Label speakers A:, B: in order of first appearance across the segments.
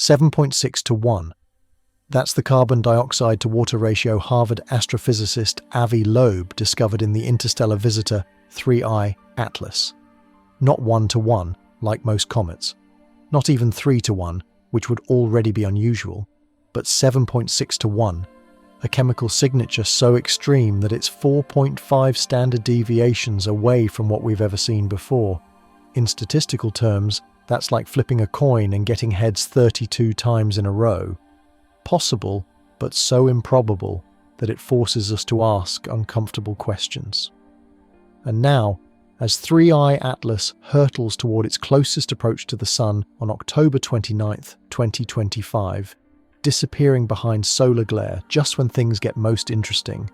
A: 7.6 to 1. That's the carbon dioxide to water ratio Harvard astrophysicist Avi Loeb discovered in the interstellar visitor 3I Atlas. Not 1 to 1, like most comets. Not even 3 to 1, which would already be unusual, but 7.6 to 1, a chemical signature so extreme that it's 4.5 standard deviations away from what we've ever seen before. In statistical terms, that's like flipping a coin and getting heads 32 times in a row. Possible, but so improbable that it forces us to ask uncomfortable questions. And now, as 3I Atlas hurtles toward its closest approach to the Sun on October 29, 2025, disappearing behind solar glare just when things get most interesting,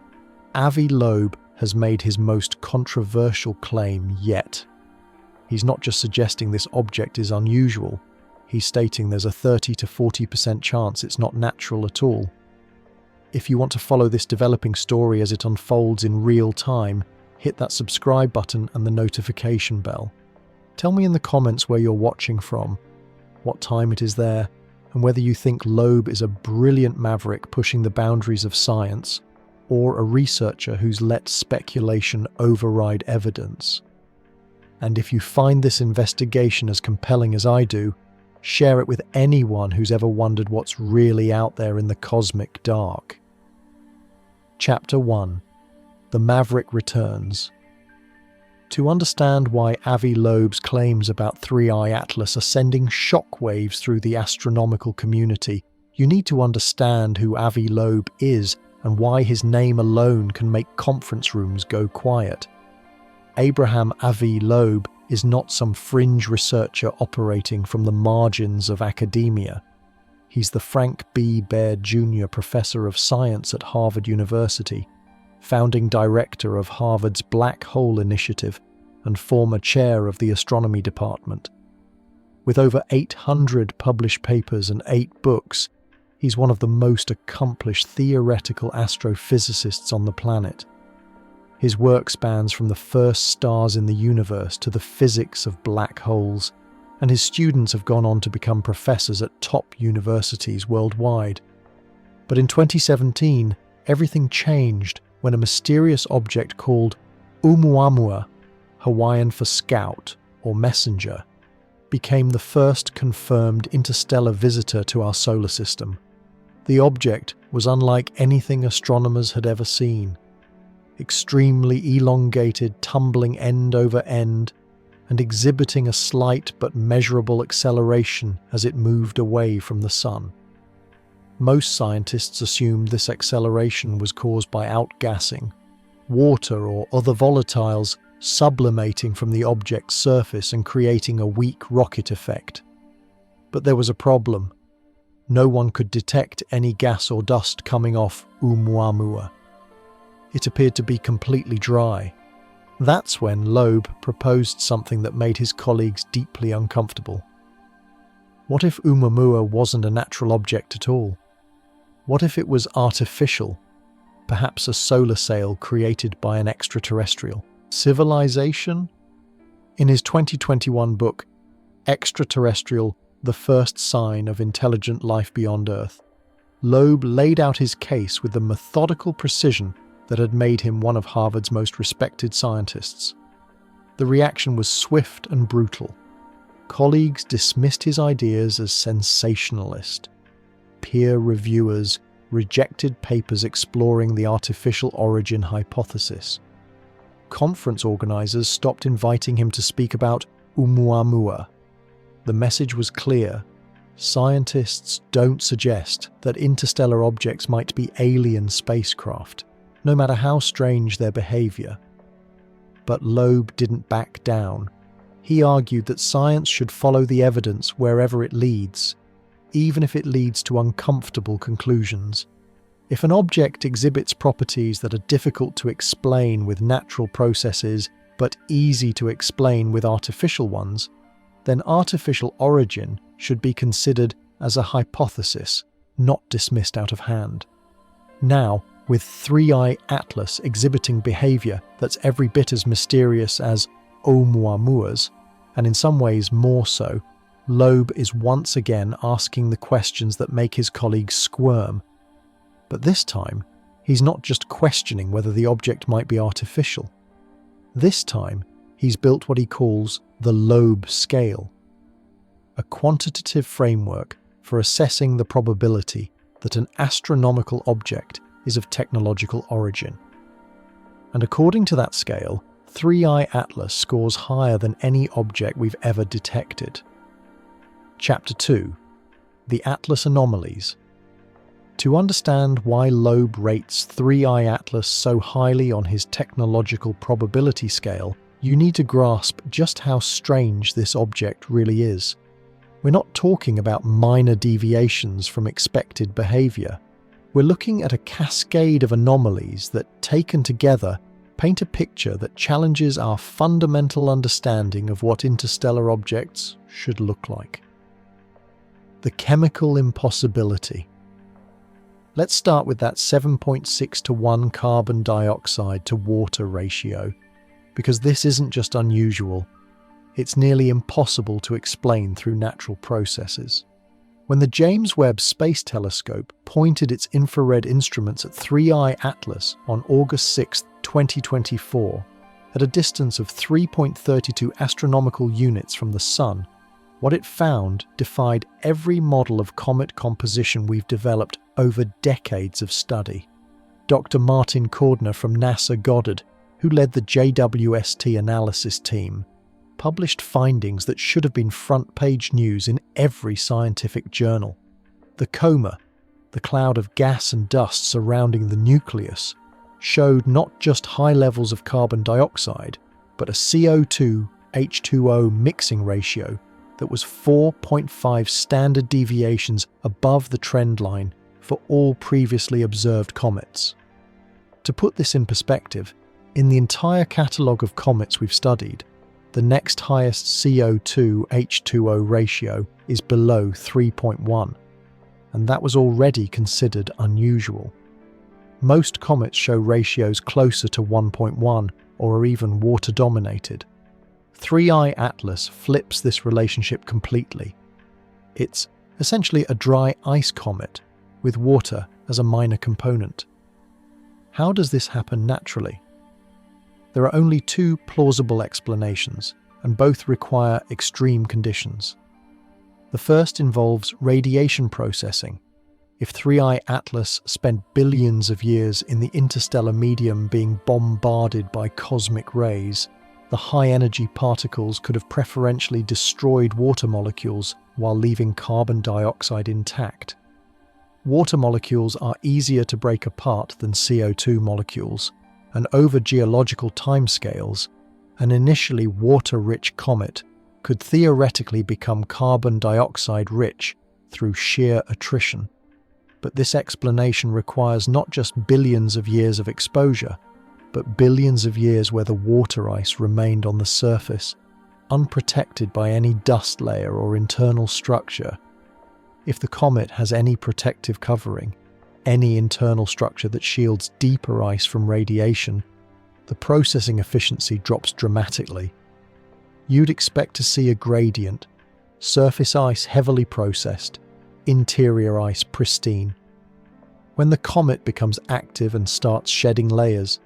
A: Avi Loeb has made his most controversial claim yet. He's not just suggesting this object is unusual, he's stating there's a 30 to 40% chance it's not natural at all. If you want to follow this developing story as it unfolds in real time, hit that subscribe button and the notification bell. Tell me in the comments where you're watching from, what time it is there, and whether you think Loeb is a brilliant maverick pushing the boundaries of science, or a researcher who's let speculation override evidence. And if you find this investigation as compelling as I do, share it with anyone who's ever wondered what's really out there in the cosmic dark. Chapter 1. The Maverick Returns. To understand why Avi Loeb's claims about 3I Atlas are sending shockwaves through the astronomical community, you need to understand who Avi Loeb is and why his name alone can make conference rooms go quiet. Abraham Avi Loeb is not some fringe researcher operating from the margins of academia. He's the Frank B. Baird Jr. Professor of Science at Harvard University, founding director of Harvard's Black Hole Initiative, and former chair of the astronomy department. With over 800 published papers and 8 books, he's one of the most accomplished theoretical astrophysicists on the planet. His work spans from the first stars in the universe to the physics of black holes, and his students have gone on to become professors at top universities worldwide. But in 2017, everything changed when a mysterious object called Oumuamua, Hawaiian for scout or messenger, became the first confirmed interstellar visitor to our solar system. The object was unlike anything astronomers had ever seen. Extremely elongated, tumbling end over end, and exhibiting a slight but measurable acceleration as it moved away from the Sun. Most scientists assumed this acceleration was caused by outgassing, water or other volatiles sublimating from the object's surface and creating a weak rocket effect. But there was a problem. No one could detect any gas or dust coming off Oumuamua. It appeared to be completely dry. That's when Loeb proposed something that made his colleagues deeply uncomfortable. What if Oumuamua wasn't a natural object at all? What if it was artificial, perhaps a solar sail created by an extraterrestrial civilization? In his 2021 book, Extraterrestrial: The First Sign of Intelligent Life Beyond Earth, Loeb laid out his case with the methodical precision that had made him one of Harvard's most respected scientists. The reaction was swift and brutal. Colleagues dismissed his ideas as sensationalist. Peer reviewers rejected papers exploring the artificial origin hypothesis. Conference organizers stopped inviting him to speak about Oumuamua. The message was clear. Scientists don't suggest that interstellar objects might be alien spacecraft, no matter how strange their behavior. But Loeb didn't back down. He argued that science should follow the evidence wherever it leads, even if it leads to uncomfortable conclusions. If an object exhibits properties that are difficult to explain with natural processes, but easy to explain with artificial ones, then artificial origin should be considered as a hypothesis, not dismissed out of hand. Now, with 3I Atlas exhibiting behavior that's every bit as mysterious as Oumuamua's, and in some ways more so, Loeb is once again asking the questions that make his colleagues squirm. But this time, he's not just questioning whether the object might be artificial. This time, he's built what he calls the Loeb scale, a quantitative framework for assessing the probability that an astronomical object is of technological origin. And according to that scale, 3I Atlas scores higher than any object we've ever detected. Chapter 2. The Atlas Anomalies. To understand why Loeb rates 3I Atlas so highly on his technological probability scale, you need to grasp just how strange this object really is. We're not talking about minor deviations from expected behaviour. We're looking at a cascade of anomalies that, taken together, paint a picture that challenges our fundamental understanding of what interstellar objects should look like. The chemical impossibility. Let's start with that 7.6 to 1 carbon dioxide to water ratio, because this isn't just unusual, it's nearly impossible to explain through natural processes. When the James Webb Space Telescope pointed its infrared instruments at 3I Atlas on August 6, 2024, at a distance of 3.32 astronomical units from the Sun, what it found defied every model of comet composition we've developed over decades of study. Dr. Martin Cordner from NASA Goddard, who led the JWST analysis team, published findings that should have been front-page news in every scientific journal. The coma, the cloud of gas and dust surrounding the nucleus, showed not just high levels of carbon dioxide, but a CO2-H2O mixing ratio that was 4.5 standard deviations above the trend line for all previously observed comets. To put this in perspective, in the entire catalogue of comets we've studied, the next highest CO2-H2O ratio is below 3.1, and that was already considered unusual. Most comets show ratios closer to 1.1 or are even water-dominated. 3I Atlas flips this relationship completely. It's essentially a dry ice comet with water as a minor component. How does this happen naturally? There are only two plausible explanations, and both require extreme conditions. The first involves radiation processing. If 3I Atlas spent billions of years in the interstellar medium being bombarded by cosmic rays, the high-energy particles could have preferentially destroyed water molecules while leaving carbon dioxide intact. Water molecules are easier to break apart than CO2 molecules, and over geological timescales, an initially water-rich comet could theoretically become carbon dioxide-rich through sheer attrition. But this explanation requires not just billions of years of exposure, but billions of years where the water ice remained on the surface, unprotected by any dust layer or internal structure. If the comet has any protective covering, any internal structure that shields deeper ice from radiation, the processing efficiency drops dramatically. You'd expect to see a gradient, surface ice heavily processed, interior ice pristine. When the comet becomes active and starts shedding layers,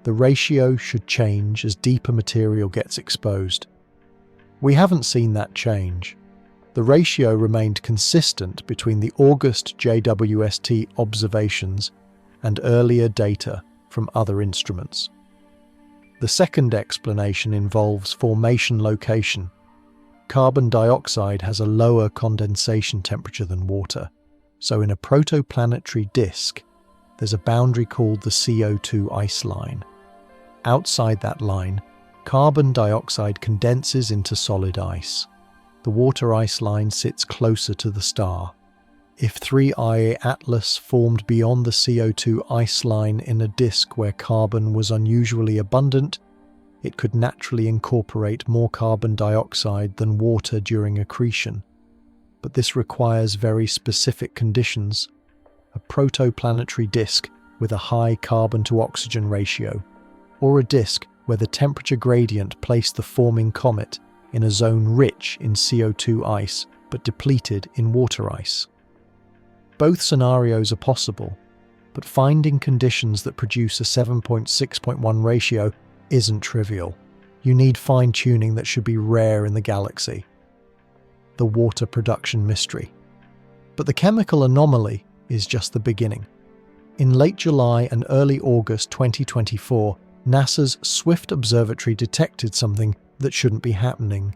A: the ratio should change as deeper material gets exposed. We haven't seen that change. The ratio remained consistent between the August JWST observations and earlier data from other instruments. The second explanation involves formation location. Carbon dioxide has a lower condensation temperature than water, so in a protoplanetary disk, there's a boundary called the CO2 ice line. Outside that line, carbon dioxide condenses into solid ice. The water ice line sits closer to the star. If 3I Atlas formed beyond the CO2 ice line in a disk where carbon was unusually abundant, it could naturally incorporate more carbon dioxide than water during accretion. But this requires very specific conditions: a protoplanetary disk with a high carbon-to-oxygen ratio, or a disk where the temperature gradient placed the forming comet in a zone rich in CO2 ice but depleted in water ice. Both scenarios are possible, but finding conditions that produce a 7.6.1 ratio isn't trivial. You need fine-tuning that should be rare in the galaxy. The water production mystery. But the chemical anomaly is just the beginning. In late July and early August 2024, NASA's Swift Observatory detected something that shouldn't be happening.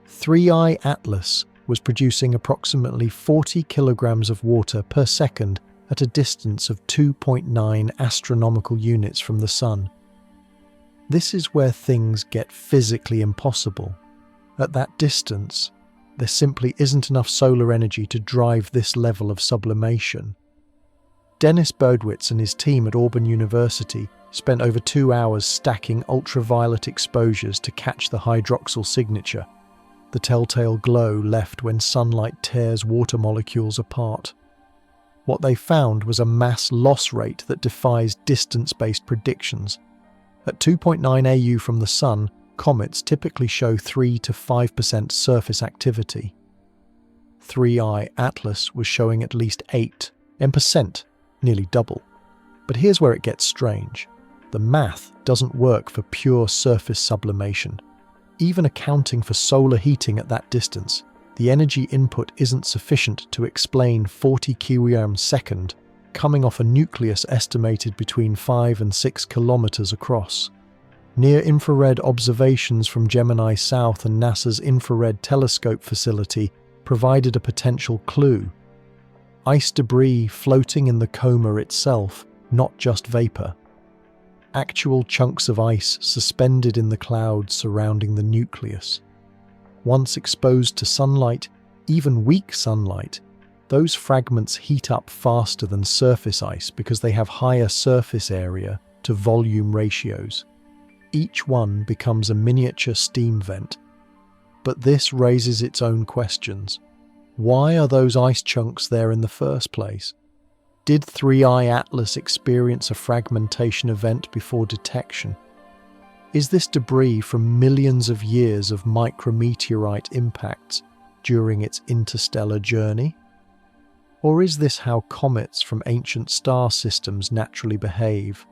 A: 3I Atlas was producing approximately 40 kilograms of water per second at a distance of 2.9 astronomical units from the Sun. This is where things get physically impossible. At that distance, there simply isn't enough solar energy to drive this level of sublimation. Dennis Berdwitz and his team at Auburn University spent over 2 hours stacking ultraviolet exposures to catch the hydroxyl signature, the telltale glow left when sunlight tears water molecules apart. What they found was a mass loss rate that defies distance-based predictions. At 2.9 AU from the Sun, comets typically show 3 to 5% surface activity. 3I Atlas was showing at least 8%, nearly double. But here's where it gets strange. The math doesn't work for pure surface sublimation. Even accounting for solar heating at that distance, the energy input isn't sufficient to explain 40 kWh coming off a nucleus estimated between 5 and 6 kilometers across. Near-infrared observations from Gemini South and NASA's Infrared Telescope facility provided a potential clue. Ice debris floating in the coma itself, not just vapor. Actual chunks of ice suspended in the clouds surrounding the nucleus. Once exposed to sunlight, even weak sunlight, those fragments heat up faster than surface ice because they have higher surface area to volume ratios. Each one becomes a miniature steam vent. But this raises its own questions. Why are those ice chunks there in the first place? Did 3I Atlas experience a fragmentation event before detection? Is this debris from millions of years of micrometeorite impacts during its interstellar journey? Or is this how comets from ancient star systems naturally behave?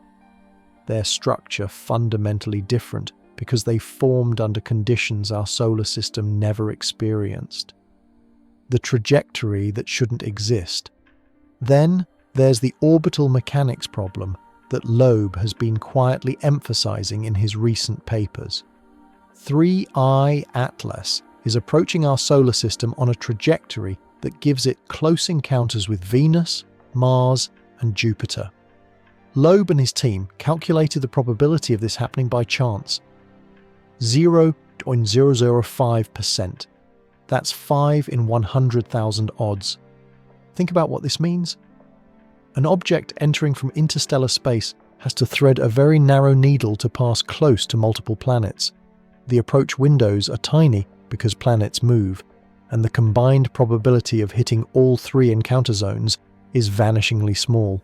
A: Their structure fundamentally different because they formed under conditions our solar system never experienced. The trajectory that shouldn't exist. Then there's the orbital mechanics problem that Loeb has been quietly emphasizing in his recent papers. 3I Atlas is approaching our solar system on a trajectory that gives it close encounters with Venus, Mars, and Jupiter. Loeb and his team calculated the probability of this happening by chance. 0.005%. That's 5 in 100,000 odds. Think about what this means. An object entering from interstellar space has to thread a very narrow needle to pass close to multiple planets. The approach windows are tiny because planets move, and the combined probability of hitting all 3 encounter zones is vanishingly small.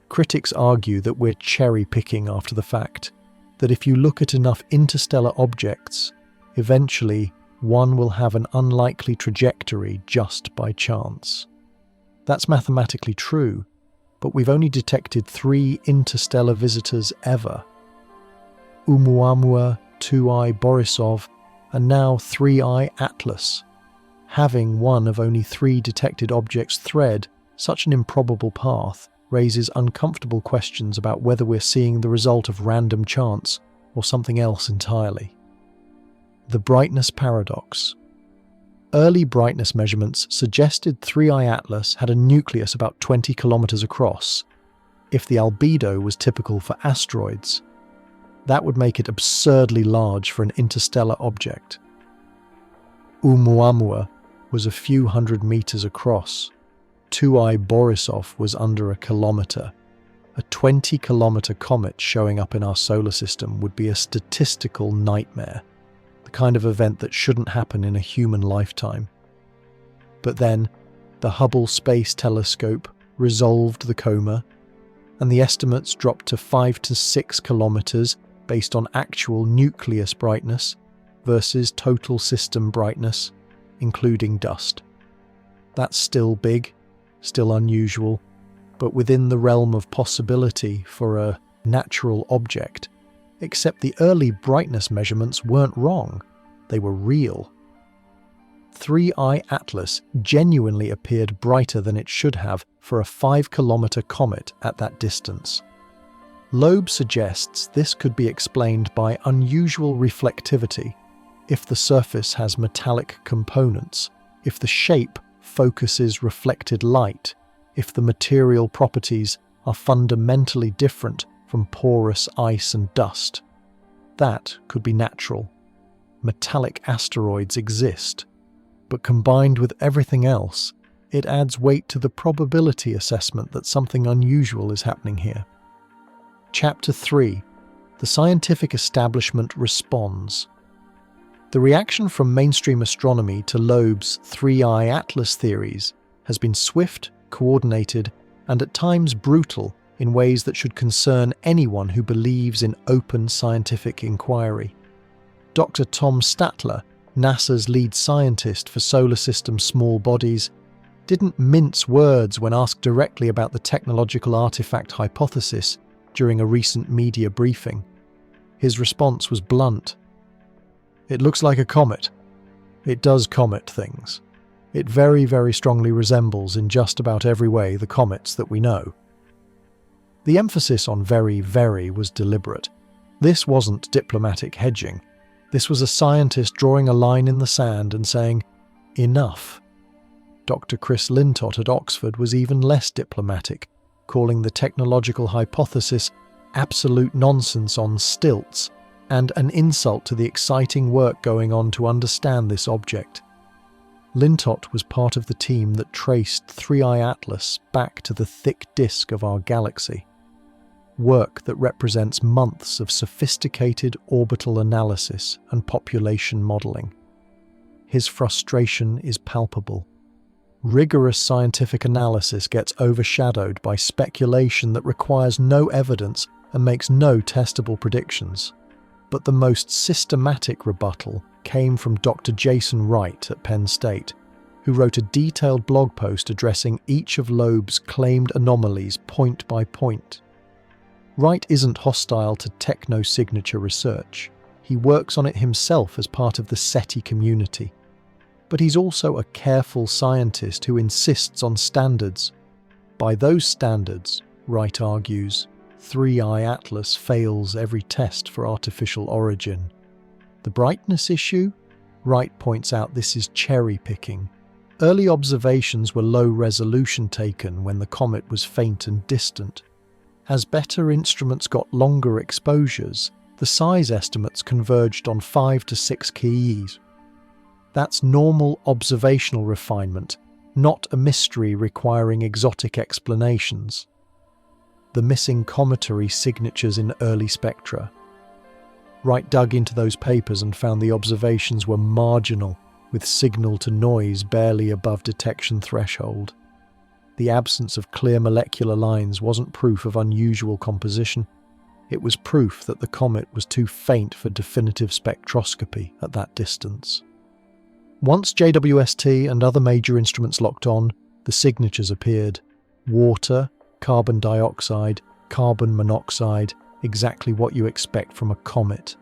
A: Critics argue that we're cherry-picking after the fact, that if you look at enough interstellar objects, eventually one will have an unlikely trajectory just by chance. That's mathematically true, but we've only detected 3 interstellar visitors ever. Oumuamua, 2I Borisov, and now 3I Atlas. Having one of only 3 detected objects thread such an improbable path raises uncomfortable questions about whether we're seeing the result of random chance or something else entirely. The brightness paradox. Early brightness measurements suggested 3I Atlas had a nucleus about 20 kilometers across. If the albedo was typical for asteroids, that would make it absurdly large for an interstellar object. Oumuamua was a few hundred meters across. 2I Borisov was under a kilometer. A 20-kilometer comet showing up in our solar system would be a statistical nightmare, the kind of event that shouldn't happen in a human lifetime. But then, the Hubble Space Telescope resolved the coma, and the estimates dropped to 5 to 6 kilometers based on actual nucleus brightness, versus total system brightness, including dust. That's still big, still unusual, but within the realm of possibility for a natural object, except the early brightness measurements weren't wrong, they were real. 3I Atlas genuinely appeared brighter than it should have for a 5-kilometer comet at that distance. Loeb suggests this could be explained by unusual reflectivity, if the surface has metallic components, if the shape focuses reflected light, if the material properties are fundamentally different from porous ice and dust. That could be natural. Metallic asteroids exist, but combined with everything else, it adds weight to the probability assessment that something unusual is happening here. Chapter 3. The scientific establishment responds. The reaction from mainstream astronomy to Loeb's 3I Atlas theories has been swift, coordinated, and at times brutal in ways that should concern anyone who believes in open scientific inquiry. Dr. Tom Statler, NASA's lead scientist for solar system small bodies, didn't mince words when asked directly about the technological artifact hypothesis during a recent media briefing. His response was blunt. It looks like a comet. It does comet things. It very, very strongly resembles in just about every way the comets that we know. The emphasis on very, very was deliberate. This wasn't diplomatic hedging. This was a scientist drawing a line in the sand and saying, enough. Dr. Chris Lintott at Oxford was even less diplomatic, calling the technological hypothesis absolute nonsense on stilts and an insult to the exciting work going on to understand this object. Lintott was part of the team that traced 3I Atlas back to the thick disk of our galaxy. Work that represents months of sophisticated orbital analysis and population modelling. His frustration is palpable. Rigorous scientific analysis gets overshadowed by speculation that requires no evidence and makes no testable predictions. But the most systematic rebuttal came from Dr. Jason Wright at Penn State, who wrote a detailed blog post addressing each of Loeb's claimed anomalies point by point. Wright isn't hostile to techno-signature research. He works on it himself as part of the SETI community. But he's also a careful scientist who insists on standards. By those standards, Wright argues, 3I Atlas fails every test for artificial origin. The brightness issue? Wright points out this is cherry-picking. Early observations were low-resolution taken when the comet was faint and distant. As better instruments got longer exposures, the size estimates converged on 5 to 6 keys. That's normal observational refinement, not a mystery requiring exotic explanations. The missing cometary signatures in early spectra. Wright dug into those papers and found the observations were marginal, with signal-to-noise barely above detection threshold. The absence of clear molecular lines wasn't proof of unusual composition. It was proof that the comet was too faint for definitive spectroscopy at that distance. Once JWST and other major instruments locked on, the signatures appeared. Water, carbon dioxide, carbon monoxide, exactly what you expect from a comet.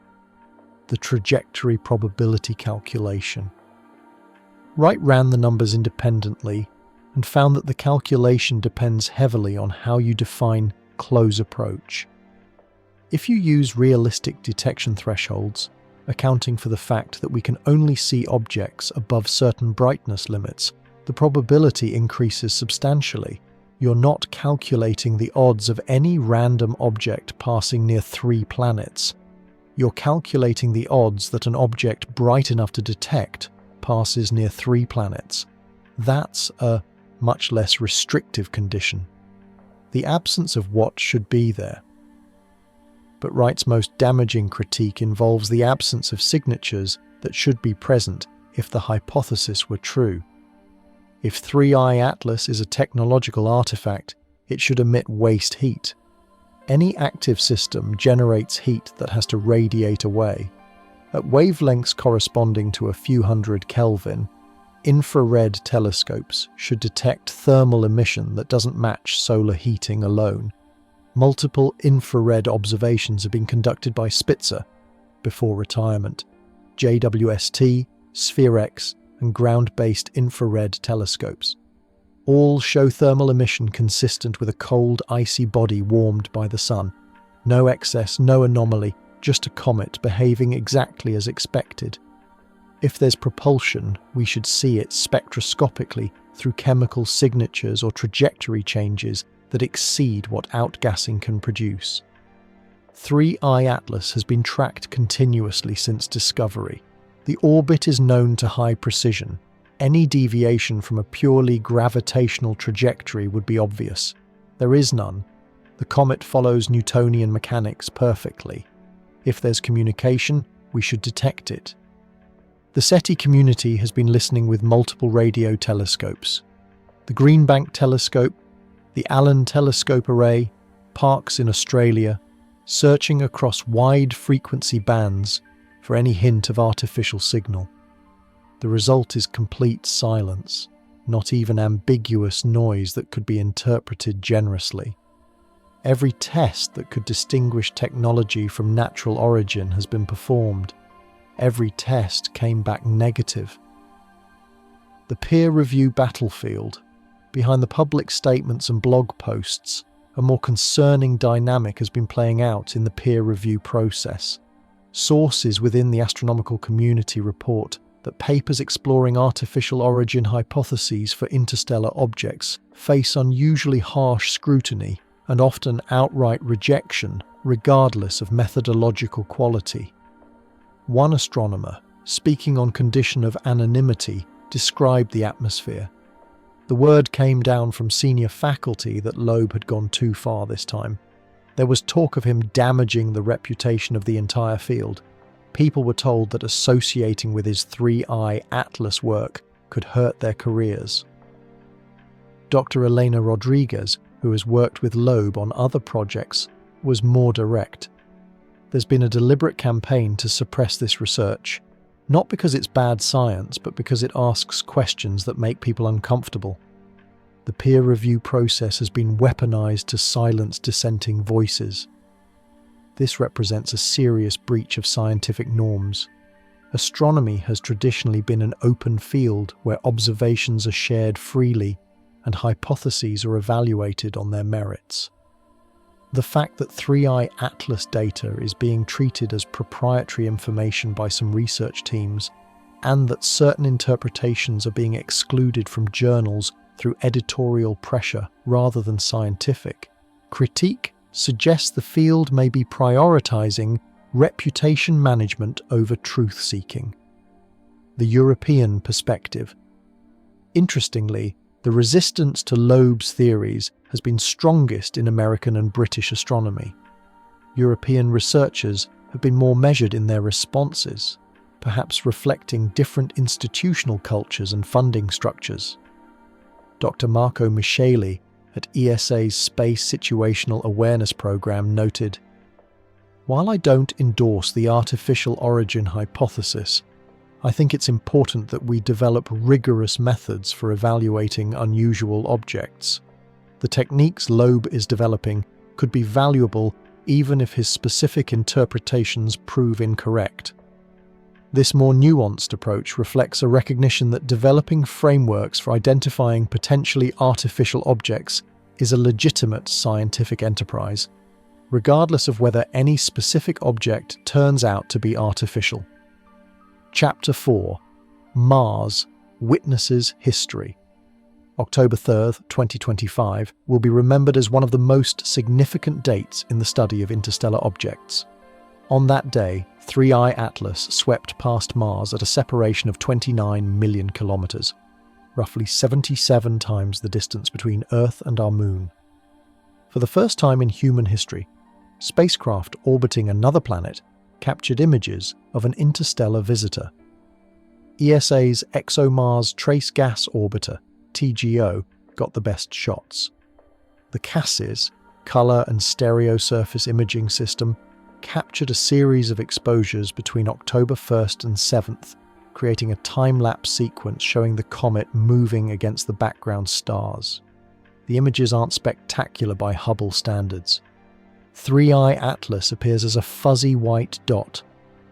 A: The trajectory probability calculation. Wright ran the numbers independently and found that the calculation depends heavily on how you define close approach. If you use realistic detection thresholds, accounting for the fact that we can only see objects above certain brightness limits, the probability increases substantially. You're not calculating the odds of any random object passing near 3 planets. You're calculating the odds that an object bright enough to detect passes near 3 planets. That's a much less restrictive condition. The absence of what should be there. But Wright's most damaging critique involves the absence of signatures that should be present if the hypothesis were true. If 3I Atlas is a technological artifact, it should emit waste heat. Any active system generates heat that has to radiate away. At wavelengths corresponding to a few hundred Kelvin, infrared telescopes should detect thermal emission that doesn't match solar heating alone. Multiple infrared observations have been conducted by Spitzer before retirement. JWST, SphereX, and ground-based infrared telescopes. All show thermal emission consistent with a cold, icy body warmed by the sun. No excess, no anomaly, just a comet behaving exactly as expected. If there's propulsion, we should see it spectroscopically through chemical signatures or trajectory changes that exceed what outgassing can produce. 3I Atlas has been tracked continuously since discovery. The orbit is known to high precision. Any deviation from a purely gravitational trajectory would be obvious. There is none. The comet follows Newtonian mechanics perfectly. If there's communication, we should detect it. The SETI community has been listening with multiple radio telescopes. The Green Bank Telescope, the Allen Telescope Array, Parkes in Australia, searching across wide frequency bands for any hint of artificial signal. The result is complete silence, not even ambiguous noise that could be interpreted generously. Every test that could distinguish technology from natural origin has been performed. Every test came back negative. The peer review battlefield, behind the public statements and blog posts, a more concerning dynamic has been playing out in the peer review process. Sources within the astronomical community report that papers exploring artificial origin hypotheses for interstellar objects face unusually harsh scrutiny and often outright rejection, regardless of methodological quality. One astronomer, speaking on condition of anonymity, described the atmosphere. The word came down from senior faculty that Loeb had gone too far this time. There was talk of him damaging the reputation of the entire field. People were told that associating with his 3I Atlas work could hurt their careers. Dr. Elena Rodriguez, who has worked with Loeb on other projects, was more direct. There's been a deliberate campaign to suppress this research, not because it's bad science, but because it asks questions that make people uncomfortable. The peer review process has been weaponized to silence dissenting voices. This represents a serious breach of scientific norms. Astronomy has traditionally been an open field where observations are shared freely and hypotheses are evaluated on their merits. The fact that 3I Atlas data is being treated as proprietary information by some research teams, and that certain interpretations are being excluded from journals through editorial pressure rather than scientific critique, suggests the field may be prioritizing reputation management over truth-seeking. The European perspective. Interestingly, the resistance to Loeb's theories has been strongest in American and British astronomy. European researchers have been more measured in their responses, perhaps reflecting different institutional cultures and funding structures. Dr. Marco Micheli at ESA's Space Situational Awareness Program noted, "While I don't endorse the artificial origin hypothesis, I think it's important that we develop rigorous methods for evaluating unusual objects. The techniques Loeb is developing could be valuable even if his specific interpretations prove incorrect. This more nuanced approach reflects a recognition that developing frameworks for identifying potentially artificial objects is a legitimate scientific enterprise, regardless of whether any specific object turns out to be artificial." Chapter 4. Mars Witnesses History. October 3rd, 2025 will be remembered as one of the most significant dates in the study of interstellar objects. On that day, 3I Atlas swept past Mars at a separation of 29 million kilometers, roughly 77 times the distance between Earth and our Moon. For the first time in human history, spacecraft orbiting another planet captured images of an interstellar visitor. ESA's ExoMars Trace Gas Orbiter, TGO, got the best shots. The CASIS, Color and Stereo Surface Imaging System, captured a series of exposures between October 1st and 7th, creating a time-lapse sequence showing the comet moving against the background stars. The images aren't spectacular by Hubble standards. 3i Atlas appears as a fuzzy white dot,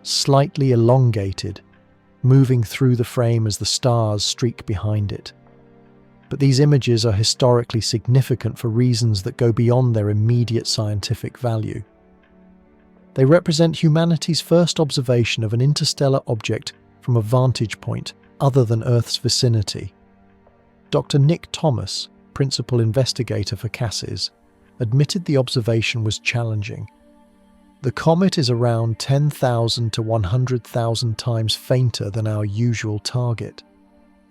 A: slightly elongated, moving through the frame as the stars streak behind it. But these images are historically significant for reasons that go beyond their immediate scientific value. They represent humanity's first observation of an interstellar object from a vantage point other than Earth's vicinity. Dr. Nick Thomas, principal investigator for CASIS, admitted the observation was challenging. The comet is around 10,000 to 100,000 times fainter than our usual target,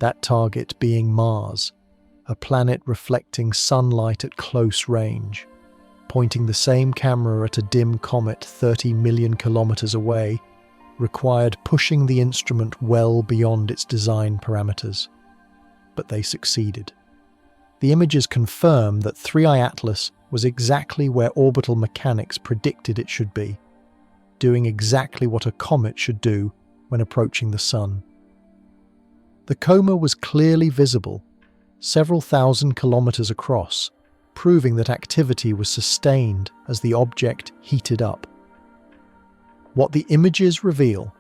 A: that target being Mars, a planet reflecting sunlight at close range. Pointing the same camera at a dim comet 30 million kilometers away required pushing the instrument well beyond its design parameters. But they succeeded. The images confirm that 3i Atlas was exactly where orbital mechanics predicted it should be, doing exactly what a comet should do when approaching the Sun. The coma was clearly visible, several thousand kilometers across, proving that activity was sustained as the object heated up. What the images reveal.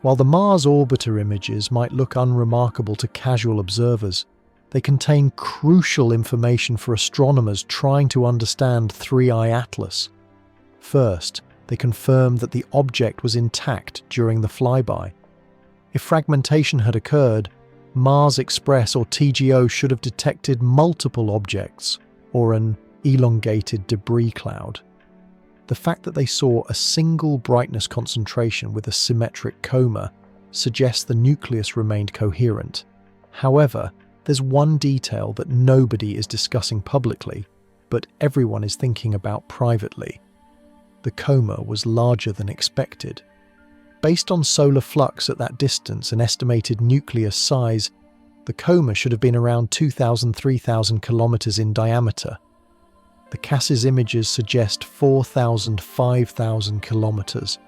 A: While the Mars orbiter images might look unremarkable to casual observers, they contain crucial information for astronomers trying to understand 3i Atlas. First, they confirm that the object was intact during the flyby. If fragmentation had occurred, Mars Express or TGO should have detected multiple objects, or an elongated debris cloud. The fact that they saw a single brightness concentration with a symmetric coma suggests the nucleus remained coherent. However, there's one detail that nobody is discussing publicly, but everyone is thinking about privately. The coma was larger than expected. Based on solar flux at that distance and estimated nucleus size, the coma should have been around 2,000–3,000 kilometers in diameter. The CASIS images suggest 4,000–5,000 kilometers.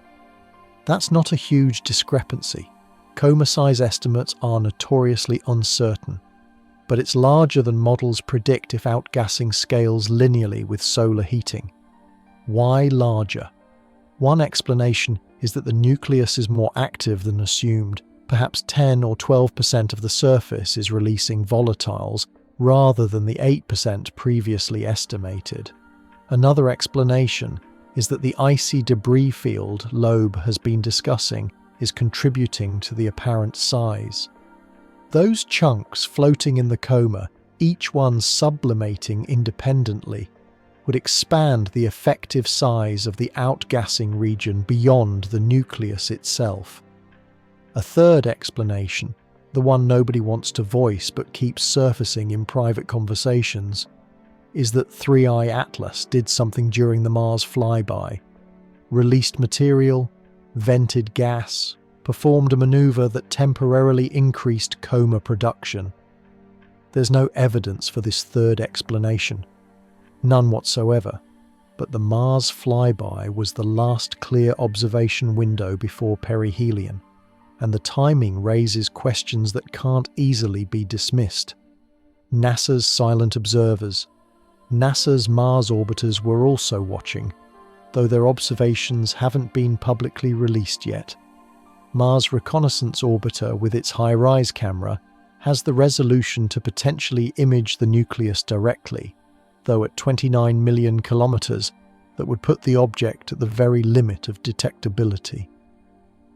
A: That's not a huge discrepancy. Coma size estimates are notoriously uncertain, but it's larger than models predict if outgassing scales linearly with solar heating. Why larger? One explanation is that the nucleus is more active than assumed. Perhaps 10 or 12% of the surface is releasing volatiles rather than the 8% previously estimated. Another explanation is that the icy debris field Loeb has been discussing is contributing to the apparent size. Those chunks floating in the coma, each one sublimating independently, would expand the effective size of the outgassing region beyond the nucleus itself. A third explanation, the one nobody wants to voice but keeps surfacing in private conversations, is that 3i Atlas did something during the Mars flyby. Released material, vented gas, performed a maneuver that temporarily increased coma production. There's no evidence for this third explanation. None whatsoever. But the Mars flyby was the last clear observation window before perihelion, and the timing raises questions that can't easily be dismissed. NASA's silent observers. NASA's Mars orbiters were also watching, though their observations haven't been publicly released yet. Mars Reconnaissance Orbiter with its high-rise camera has the resolution to potentially image the nucleus directly, though at 29 million kilometers, that would put the object at the very limit of detectability.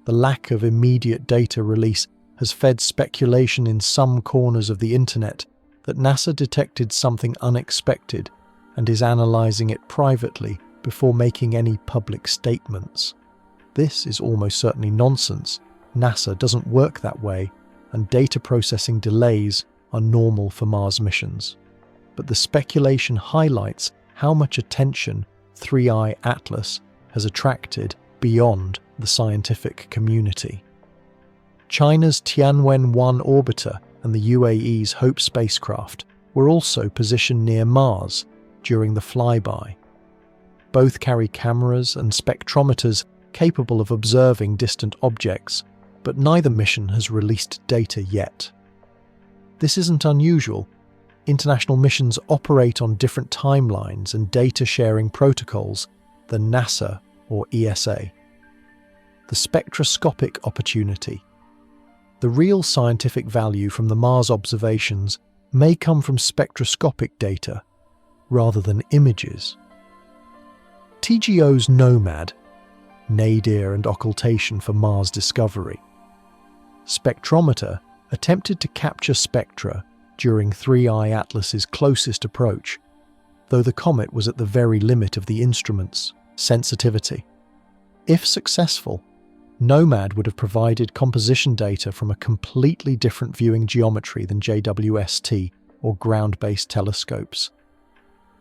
A: The lack of immediate data release has fed speculation in some corners of the internet that NASA detected something unexpected and is analysing it privately before making any public statements. This is almost certainly nonsense. NASA doesn't work that way, and data processing delays are normal for Mars missions. But the speculation highlights how much attention 3i Atlas has attracted beyond the scientific community. China's Tianwen-1 orbiter and the UAE's Hope spacecraft were also positioned near Mars during the flyby. Both carry cameras and spectrometers capable of observing distant objects, but neither mission has released data yet. This isn't unusual. International missions operate on different timelines and data-sharing protocols than NASA or ESA. The spectroscopic opportunity. The real scientific value from the Mars observations may come from spectroscopic data rather than images. TGO's NOMAD, nadir and occultation for Mars discovery. Spectrometer attempted to capture spectra during 3I Atlas's closest approach, though the comet was at the very limit of the instrument's sensitivity. If successful, NOMAD would have provided composition data from a completely different viewing geometry than JWST or ground-based telescopes.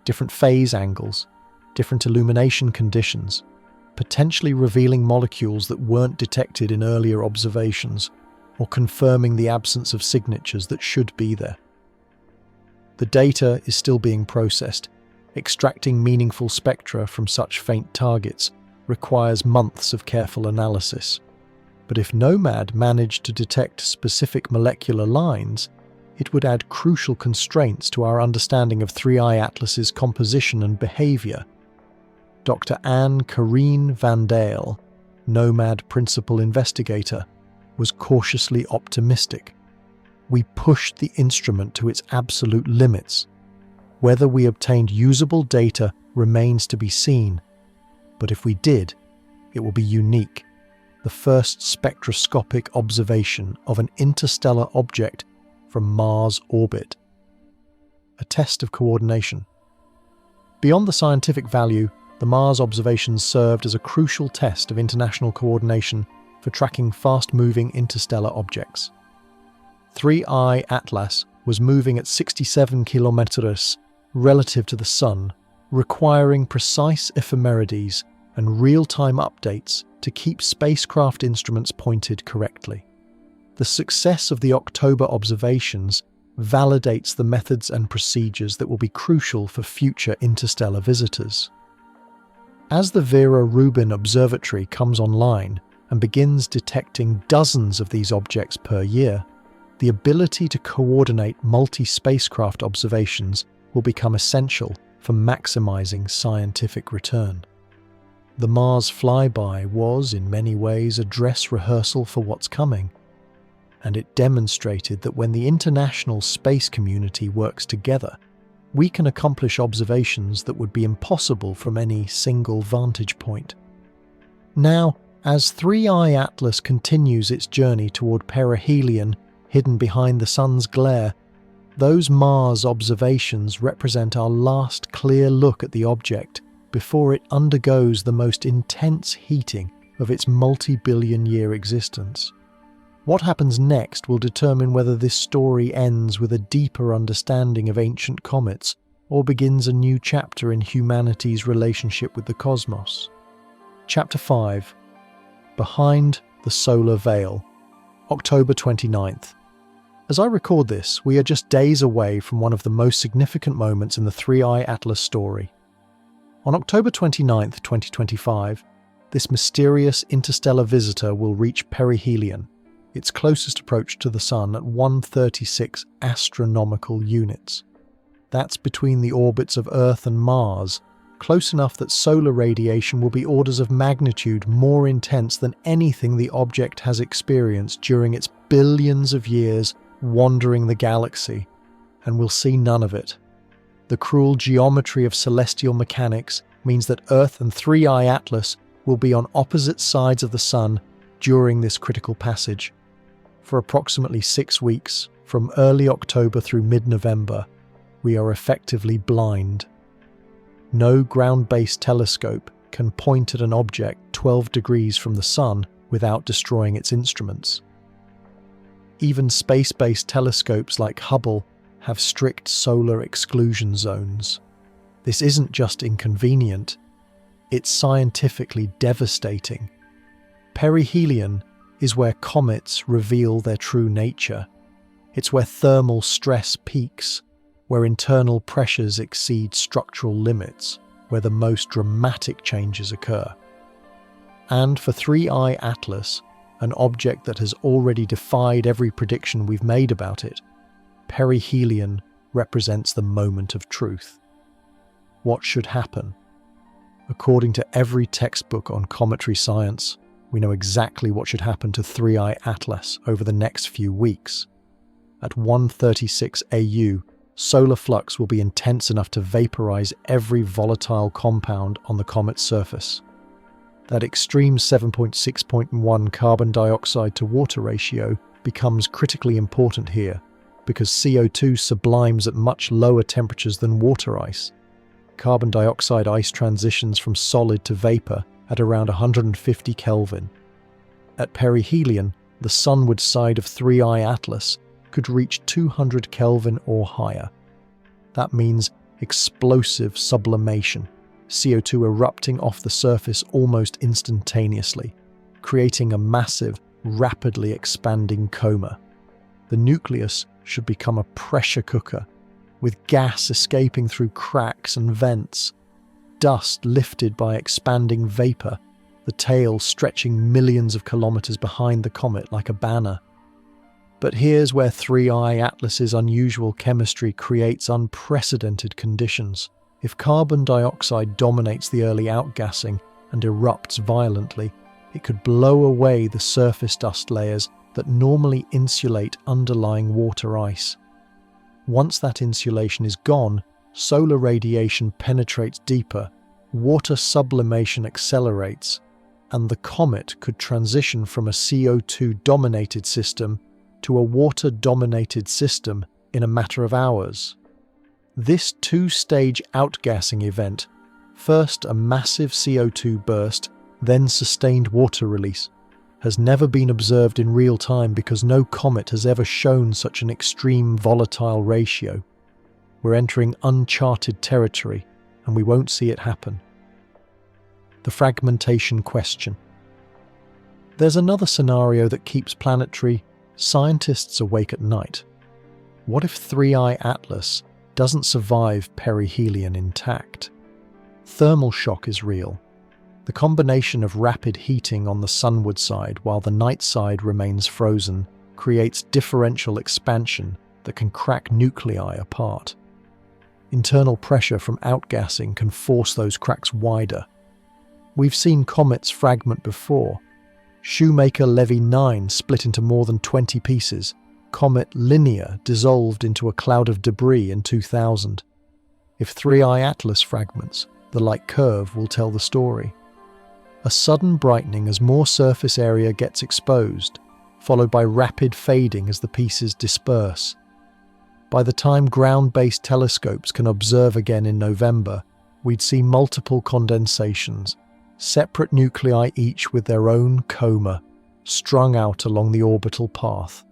A: Different phase angles, different illumination conditions, potentially revealing molecules that weren't detected in earlier observations, or confirming the absence of signatures that should be there. The data is still being processed. Extracting meaningful spectra from such faint targets requires months of careful analysis. But if NOMAD managed to detect specific molecular lines, it would add crucial constraints to our understanding of 3I Atlas's composition and behavior. Dr. Anne-Carine Van Dale, NOMAD principal investigator, was cautiously optimistic. We pushed the instrument to its absolute limits. Whether we obtained usable data remains to be seen, but if we did, it will be unique. The first spectroscopic observation of an interstellar object from Mars orbit. A test of coordination. Beyond the scientific value, the Mars observations served as a crucial test of international coordination for tracking fast-moving interstellar objects. 3I Atlas was moving at 67 kilometers relative to the Sun, requiring precise ephemerides and real-time updates to keep spacecraft instruments pointed correctly. The success of the October observations validates the methods and procedures that will be crucial for future interstellar visitors. As the Vera Rubin Observatory comes online and begins detecting dozens of these objects per year, the ability to coordinate multi-spacecraft observations will become essential for maximizing scientific return. The Mars Flyby was, in many ways, a dress rehearsal for what's coming, and it demonstrated that when the international space community works together, we can accomplish observations that would be impossible from any single vantage point. Now, as 3I Atlas continues its journey toward perihelion hidden behind the Sun's glare, those Mars observations represent our last clear look at the object before it undergoes the most intense heating of its multi-billion-year existence. What happens next will determine whether this story ends with a deeper understanding of ancient comets or begins a new chapter in humanity's relationship with the cosmos. Chapter 5. Behind the Solar Veil, October 29th. As I record this, we are just days away from one of the most significant moments in the 3I Atlas story. On October 29th, 2025, this mysterious interstellar visitor will reach perihelion, its closest approach to the Sun at 136 astronomical units. That's between the orbits of Earth and Mars, close enough that solar radiation will be orders of magnitude more intense than anything the object has experienced during its billions of years wandering the galaxy, and we'll see none of it. The cruel geometry of celestial mechanics means that Earth and 3I Atlas will be on opposite sides of the Sun during this critical passage. For approximately 6 weeks, from early October through mid-November, we are effectively blind. No ground-based telescope can point at an object 12 degrees from the Sun without destroying its instruments. Even space-based telescopes like Hubble have strict solar exclusion zones. This isn't just inconvenient, it's scientifically devastating. Perihelion is where comets reveal their true nature. It's where thermal stress peaks, where internal pressures exceed structural limits. where the most dramatic changes occur. And for 3I Atlas, an object that has already defied every prediction we've made about it, perihelion represents the moment of truth. What should happen? According to every textbook on cometary science, we know exactly what should happen to 3I Atlas over the next few weeks. At 136 AU, solar flux will be intense enough to vaporize every volatile compound on the comet's surface. That extreme 7.6.1 carbon dioxide to water ratio becomes critically important here because CO2 sublimes at much lower temperatures than water ice. Carbon dioxide ice transitions from solid to vapor at around 150 Kelvin. At perihelion, the sunward side of 3I Atlas could reach 200 Kelvin or higher. That means explosive sublimation, CO2 erupting off the surface almost instantaneously, creating a massive, rapidly expanding coma. The nucleus should become a pressure cooker, with gas escaping through cracks and vents, dust lifted by expanding vapor, the tail stretching millions of kilometers behind the comet like a banner. But here's where 3I Atlas's unusual chemistry creates unprecedented conditions. If carbon dioxide dominates the early outgassing and erupts violently, it could blow away the surface dust layers that normally insulate underlying water ice. Once that insulation is gone, solar radiation penetrates deeper, water sublimation accelerates, and the comet could transition from a CO2-dominated system to a water-dominated system in a matter of hours. This two-stage outgassing event, first a massive CO2 burst, then sustained water release, has never been observed in real time because no comet has ever shown such an extreme volatile ratio. We're entering uncharted territory, and we won't see it happen. The fragmentation question. There's another scenario that keeps planetary scientists awake at night. What if 3I Atlas doesn't survive perihelion intact? Thermal shock is real. The combination of rapid heating on the sunward side while the night side remains frozen creates differential expansion that can crack nuclei apart. Internal pressure from outgassing can force those cracks wider. We've seen comets fragment before. Shoemaker-Levy 9 split into more than 20 pieces. Comet Linear dissolved into a cloud of debris in 2000. If 3I Atlas fragments, the light curve will tell the story. A sudden brightening as more surface area gets exposed, followed by rapid fading as the pieces disperse. By the time ground-based telescopes can observe again in November, we'd see multiple condensations, separate nuclei each with their own coma, strung out along the orbital path.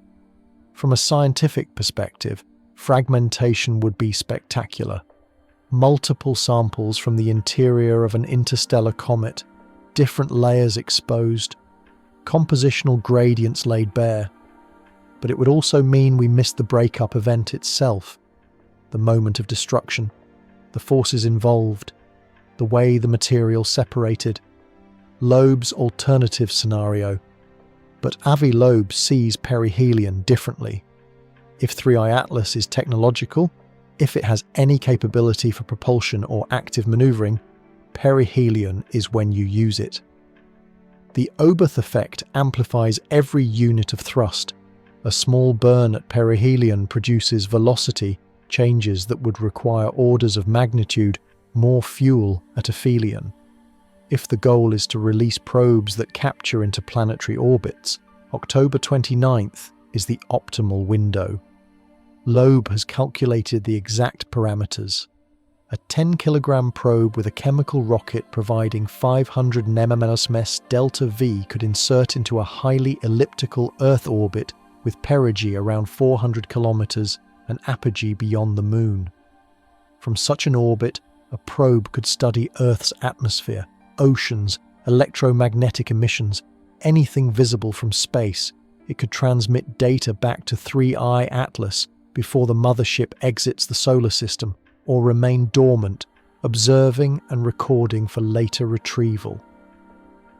A: From a scientific perspective, fragmentation would be spectacular. Multiple samples from the interior of an interstellar comet, different layers exposed, compositional gradients laid bare. But it would also mean we missed the breakup event itself, the moment of destruction, the forces involved, the way the material separated. Loeb's alternative scenario. But Avi Loeb sees perihelion differently. If 3I Atlas is technological, if it has any capability for propulsion or active maneuvering, perihelion is when you use it. The Oberth effect amplifies every unit of thrust. A small burn at perihelion produces velocity changes that would require orders of magnitude more fuel at aphelion. If the goal is to release probes that capture interplanetary orbits, October 29th is the optimal window. Loeb has calculated the exact parameters. A 10-kilogram probe with a chemical rocket providing 500 mmS delta V could insert into a highly elliptical Earth orbit with perigee around 400 kilometers and apogee beyond the Moon. From such an orbit, a probe could study Earth's atmosphere, oceans, electromagnetic emissions, anything visible from space. It could transmit data back to 3I Atlas before the mothership exits the solar system, or remain dormant, observing and recording for later retrieval.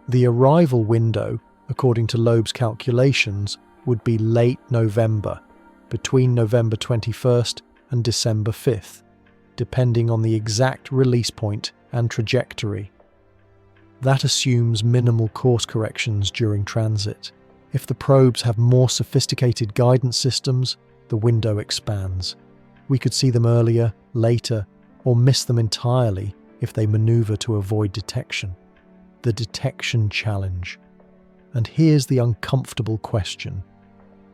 A: The arrival window, according to Loeb's calculations, would be late November, between November 21st and December 5th, depending on the exact release point and trajectory. That assumes minimal course corrections during transit. If the probes have more sophisticated guidance systems, the window expands. We could see them earlier, later, or miss them entirely if they maneuver to avoid detection. The detection challenge. And here's the uncomfortable question.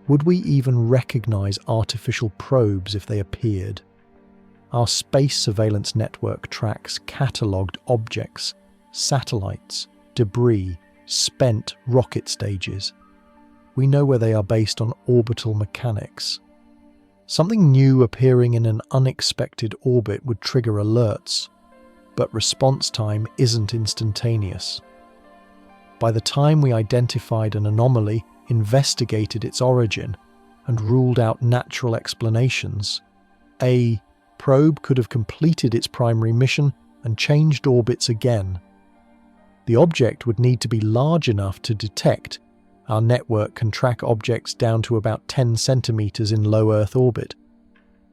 A: Would we even recognize artificial probes if they appeared? Our space surveillance network tracks catalogued objects, satellites, debris, spent rocket stages. We know where they are based on orbital mechanics. Something new appearing in an unexpected orbit would trigger alerts, but response time isn't instantaneous. By the time we identified an anomaly, investigated its origin, and ruled out natural explanations, a probe could have completed its primary mission and changed orbits again. The object would need to be large enough to detect. Our network can track objects down to about 10 centimeters in low Earth orbit,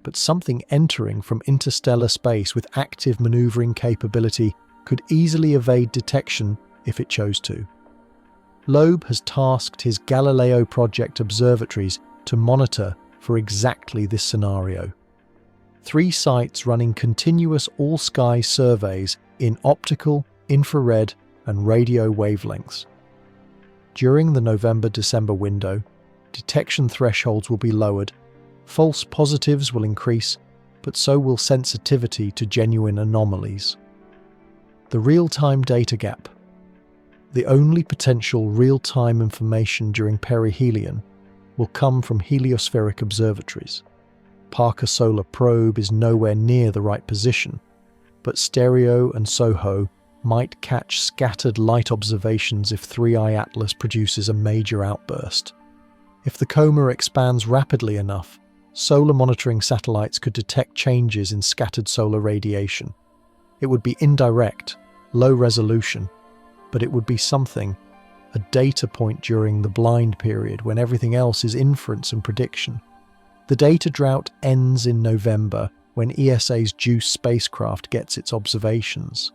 A: but something entering from interstellar space with active maneuvering capability could easily evade detection if it chose to. Loeb has tasked his Galileo project observatories to monitor for exactly this scenario. 3 sites running continuous all-sky surveys in optical, infrared, and radio wavelengths. During the November-December window, detection thresholds will be lowered, false positives will increase, but so will sensitivity to genuine anomalies. The real-time data gap. The only potential real-time information during perihelion will come from heliospheric observatories. Parker Solar Probe is nowhere near the right position, but Stereo and SOHO might catch scattered light observations if 3i Atlas produces a major outburst. If the coma expands rapidly enough, solar monitoring satellites could detect changes in scattered solar radiation. It would be indirect, low resolution, but it would be something, a data point during the blind period when everything else is inference and prediction. The data drought ends in November when ESA's JUICE spacecraft gets its observations.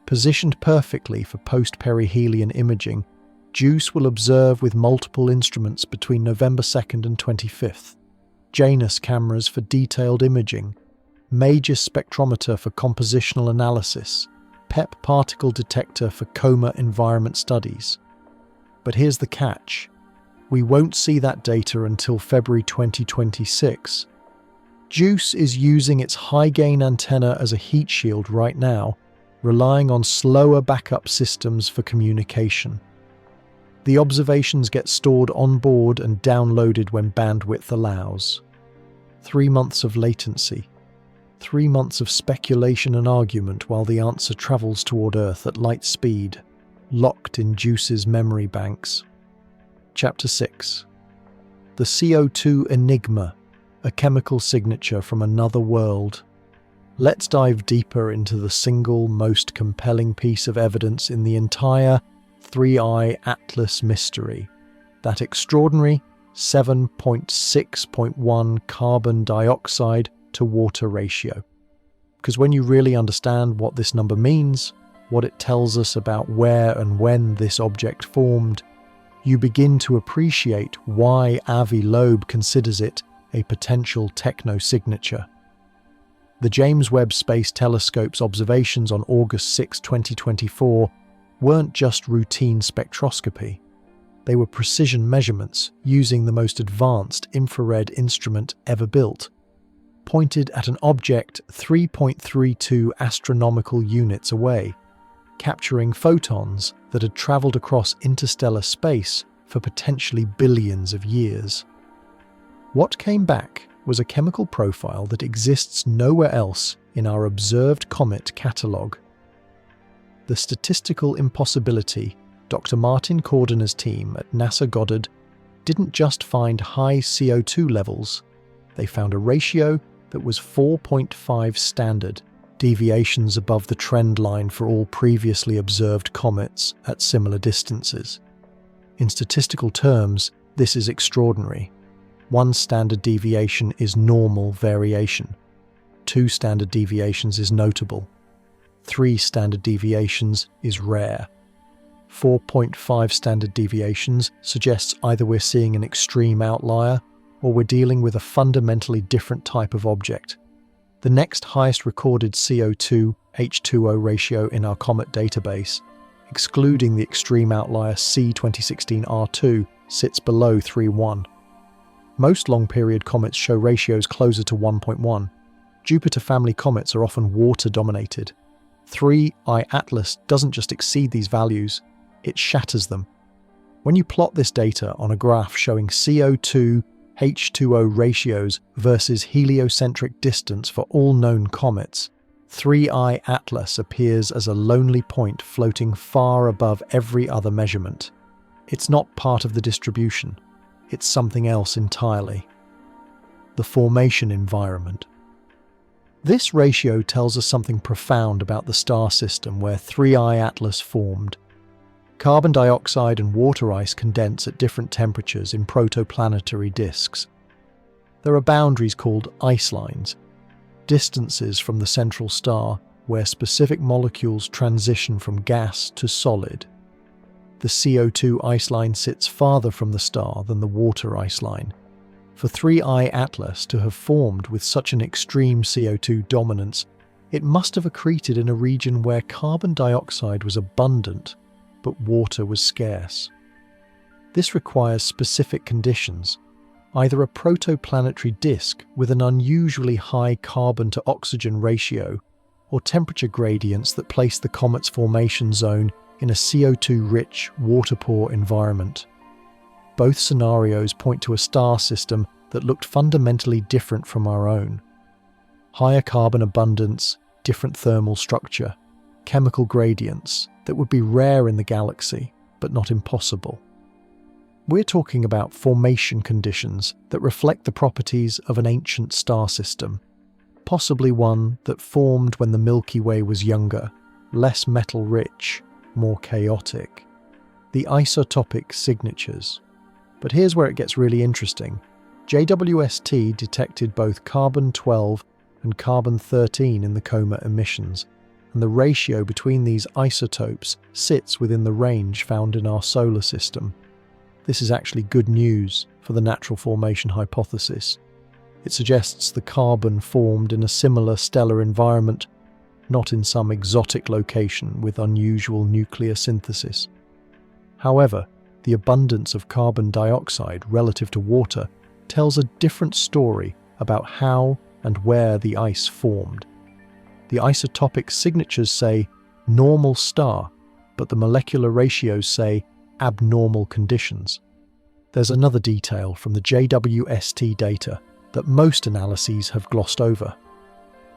A: Positioned perfectly for post-perihelion imaging, JUICE will observe with multiple instruments between November 2nd and 25th. Janus cameras for detailed imaging, MAGIS spectrometer for compositional analysis, PEP particle detector for coma environment studies. But here's the catch. We won't see that data until February 2026. JUICE is using its high-gain antenna as a heat shield right now, relying on slower backup systems for communication. The observations get stored on board and downloaded when bandwidth allows. 3 months of latency. 3 months of speculation and argument while the answer travels toward Earth at light speed, locked in JUICE's memory banks. Chapter 6. The CO2 Enigma, a chemical signature from another world. Let's dive deeper into the single most compelling piece of evidence in the entire 3i Atlas mystery, that extraordinary 7.6.1 carbon dioxide to water ratio. Because when you really understand what this number means, what it tells us about where and when this object formed, you begin to appreciate why Avi Loeb considers it a potential techno-signature. The James Webb Space Telescope's observations on August 6, 2024 weren't just routine spectroscopy. They were precision measurements using the most advanced infrared instrument ever built, pointed at an object 3.32 astronomical units away, capturing photons that had travelled across interstellar space for potentially billions of years. What came back was a chemical profile that exists nowhere else in our observed comet catalogue. The statistical impossibility Dr. Martin Cordoner's team at NASA Goddard didn't just find high CO2 levels, they found a ratio that was 4.5 standard, deviations above the trend line for all previously observed comets at similar distances. In statistical terms, this is extraordinary. 1 standard deviation is normal variation. 2 standard deviations is notable. 3 standard deviations is rare. 4.5 standard deviations suggests either we're seeing an extreme outlier or we're dealing with a fundamentally different type of object. The next highest recorded CO2-H2O ratio in our Comet database, excluding the extreme outlier C2016R2, sits below 3.1. Most long-period comets show ratios closer to 1.1. Jupiter family comets are often water-dominated. 3I Atlas doesn't just exceed these values, it shatters them. When you plot this data on a graph showing CO2-H2O ratios versus heliocentric distance for all known comets, 3I Atlas appears as a lonely point floating far above every other measurement. It's not part of the distribution, it's something else entirely. The formation environment. This ratio tells us something profound about the star system where 3I Atlas formed. Carbon dioxide and water ice condense at different temperatures in protoplanetary disks. There are boundaries called ice lines, distances from the central star where specific molecules transition from gas to solid. The CO2 ice line sits farther from the star than the water ice line. For 3I Atlas to have formed with such an extreme CO2 dominance, it must have accreted in a region where carbon dioxide was abundant, but water was scarce. This requires specific conditions, either a protoplanetary disk with an unusually high carbon-to-oxygen ratio, or temperature gradients that place the comet's formation zone in a CO2-rich, water-poor environment. Both scenarios point to a star system that looked fundamentally different from our own. Higher carbon abundance, different thermal structure, chemical gradients that would be rare in the galaxy, but not impossible. We're talking about formation conditions that reflect the properties of an ancient star system, possibly one that formed when the Milky Way was younger, less metal-rich, more chaotic. The isotopic signatures. But here's where it gets really interesting. JWST detected both carbon-12 and carbon-13 in the Comet emissions, and the ratio between these isotopes sits within the range found in our solar system. This is actually good news for the natural formation hypothesis. It suggests the carbon formed in a similar stellar environment, not in some exotic location with unusual nuclear synthesis. However, the abundance of carbon dioxide relative to water tells a different story about how and where the ice formed. The isotopic signatures say normal star, but the molecular ratios say abnormal conditions. There's another detail from the JWST data that most analyses have glossed over.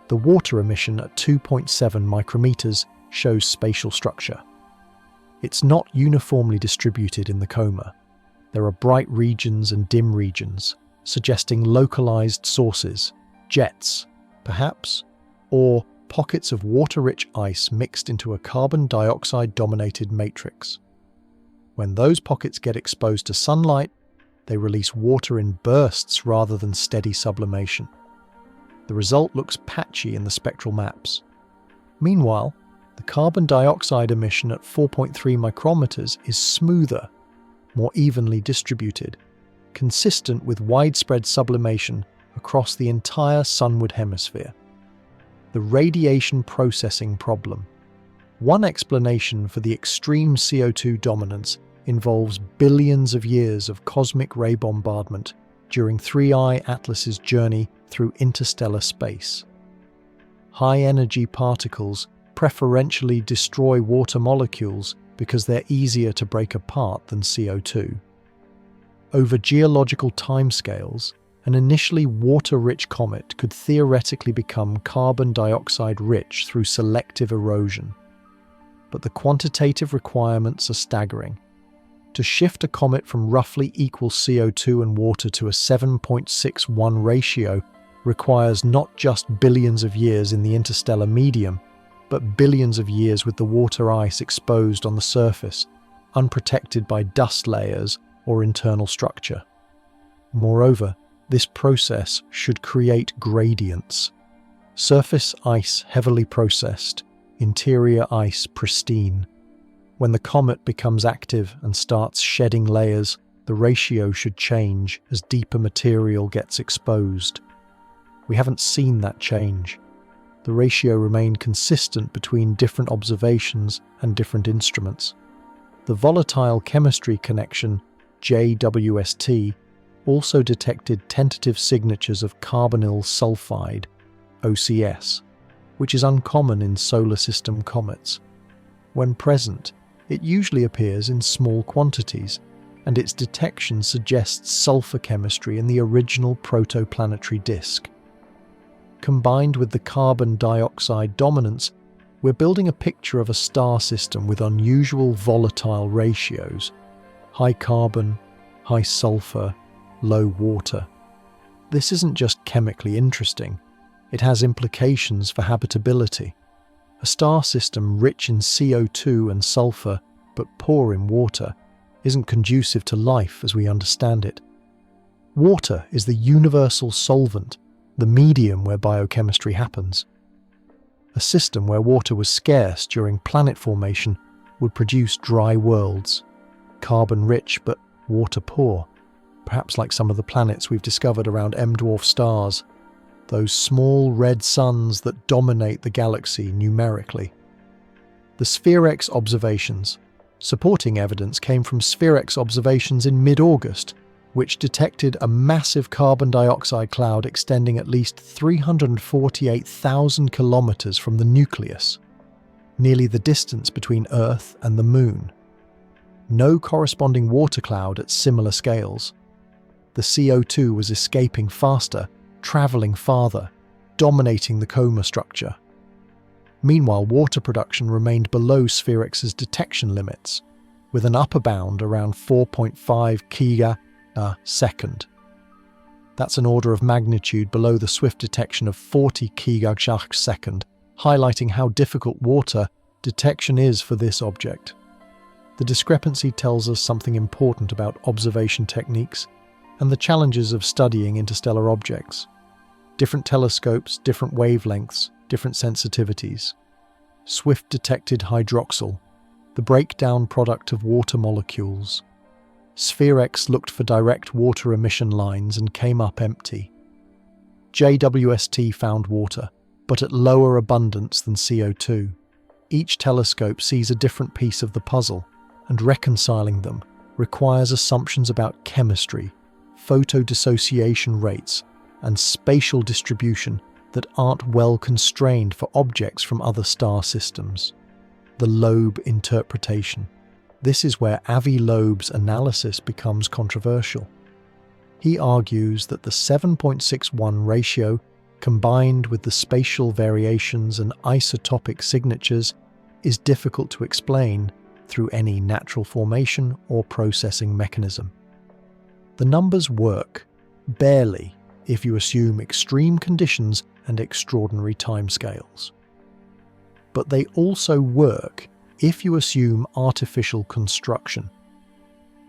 A: The water emission at 2.7 micrometers shows spatial structure. It's not uniformly distributed in the coma. There are bright regions and dim regions, suggesting localized sources, jets, perhaps, or pockets of water-rich ice mixed into a carbon dioxide-dominated matrix. When those pockets get exposed to sunlight, they release water in bursts rather than steady sublimation. The result looks patchy in the spectral maps. Meanwhile, the carbon dioxide emission at 4.3 micrometers is smoother, more evenly distributed, consistent with widespread sublimation across the entire sunward hemisphere. The radiation processing problem. One explanation for the extreme CO2 dominance involves billions of years of cosmic ray bombardment during 3I Atlas's journey through interstellar space. High-energy particles preferentially destroy water molecules because they're easier to break apart than CO2. Over geological timescales, an initially water-rich comet could theoretically become carbon dioxide-rich through selective erosion. But the quantitative requirements are staggering. To shift a comet from roughly equal CO2 and water to a 7.61 ratio requires not just billions of years in the interstellar medium, but billions of years with the water ice exposed on the surface, unprotected by dust layers or internal structure. Moreover, this process should create gradients. Surface ice heavily processed, interior ice pristine. When the comet becomes active and starts shedding layers, the ratio should change as deeper material gets exposed. We haven't seen that change. The ratio remained consistent between different observations and different instruments. The volatile chemistry connection, JWST, also detected tentative signatures of carbonyl sulfide, OCS, which is uncommon in solar system comets. When present, it usually appears in small quantities, and its detection suggests sulfur chemistry in the original protoplanetary disk. Combined with the carbon dioxide dominance, we're building a picture of a star system with unusual volatile ratios: high carbon, high sulfur, low water. This isn't just chemically interesting, it has implications for habitability. A star system rich in CO2 and sulfur, but poor in water, isn't conducive to life as we understand it. Water is the universal solvent, the medium where biochemistry happens. A system where water was scarce during planet formation would produce dry worlds, carbon-rich but water-poor, perhaps like some of the planets we've discovered around M-dwarf stars, those small red suns that dominate the galaxy numerically. The SphereX observations. Supporting evidence came from SphereX observations in mid-August, which detected a massive carbon dioxide cloud extending at least 348,000 kilometers from the nucleus, nearly the distance between Earth and the Moon. No corresponding water cloud at similar scales. The CO2 was escaping faster, traveling farther, dominating the coma structure. Meanwhile, water production remained below SphereX's detection limits, with an upper bound around 4.5 giga a second. That's an order of magnitude below the swift detection of 40 giga a second, highlighting how difficult water detection is for this object. The discrepancy tells us something important about observation techniques and the challenges of studying interstellar objects. Different telescopes, different wavelengths, different sensitivities. Swift detected hydroxyl, the breakdown product of water molecules. SphereX looked for direct water emission lines and came up empty. JWST found water, but at lower abundance than CO2. Each telescope sees a different piece of the puzzle, and reconciling them requires assumptions about chemistry, photodissociation rates, and spatial distribution that aren't well constrained for objects from other star systems. The Loeb interpretation. This is where Avi Loeb's analysis becomes controversial. He argues that the 7.61 ratio, combined with the spatial variations and isotopic signatures, is difficult to explain through any natural formation or processing mechanism. The numbers work, barely, if you assume extreme conditions and extraordinary timescales. But they also work if you assume artificial construction.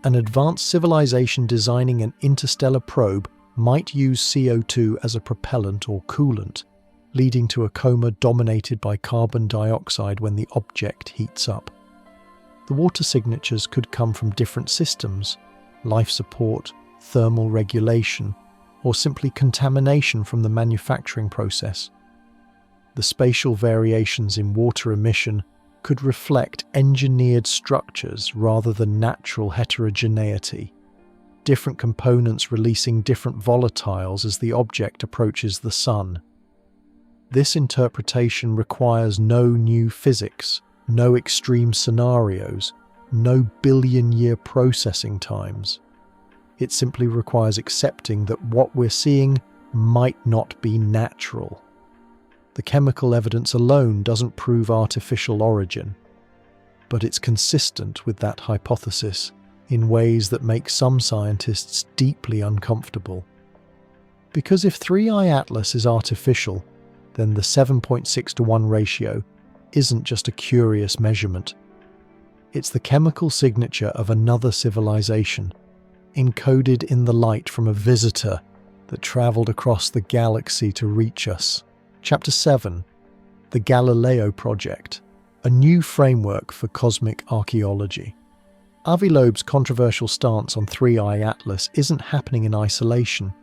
A: An advanced civilization designing an interstellar probe might use CO2 as a propellant or coolant, leading to a coma dominated by carbon dioxide when the object heats up. The water signatures could come from different systems, life support, thermal regulation, or simply contamination from the manufacturing process. The spatial variations in water emission could reflect engineered structures rather than natural heterogeneity, different components releasing different volatiles as the object approaches the sun. This interpretation requires no new physics, no extreme scenarios, no billion-year processing times. It simply requires accepting that what we're seeing might not be natural. The chemical evidence alone doesn't prove artificial origin, but it's consistent with that hypothesis in ways that make some scientists deeply uncomfortable. Because if 3i Atlas is artificial, then the 7.6:1 ratio isn't just a curious measurement. It's the chemical signature of another civilization, encoded in the light from a visitor that travelled across the galaxy to reach us. Chapter 7. The Galileo Project, a new framework for cosmic archaeology. Avi Loeb's controversial stance on 3i Atlas isn't happening in isolation.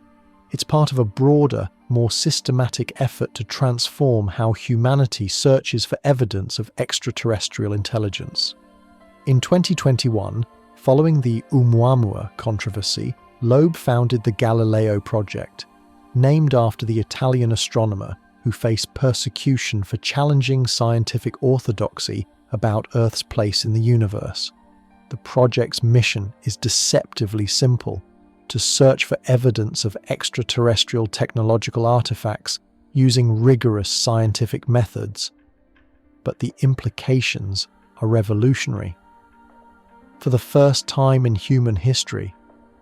A: It's part of a broader, more systematic effort to transform how humanity searches for evidence of extraterrestrial intelligence. In 2021, following the Oumuamua controversy, Loeb founded the Galileo Project, named after the Italian astronomer who faced persecution for challenging scientific orthodoxy about Earth's place in the universe. The project's mission is deceptively simple: to search for evidence of extraterrestrial technological artifacts using rigorous scientific methods. But the implications are revolutionary. For the first time in human history,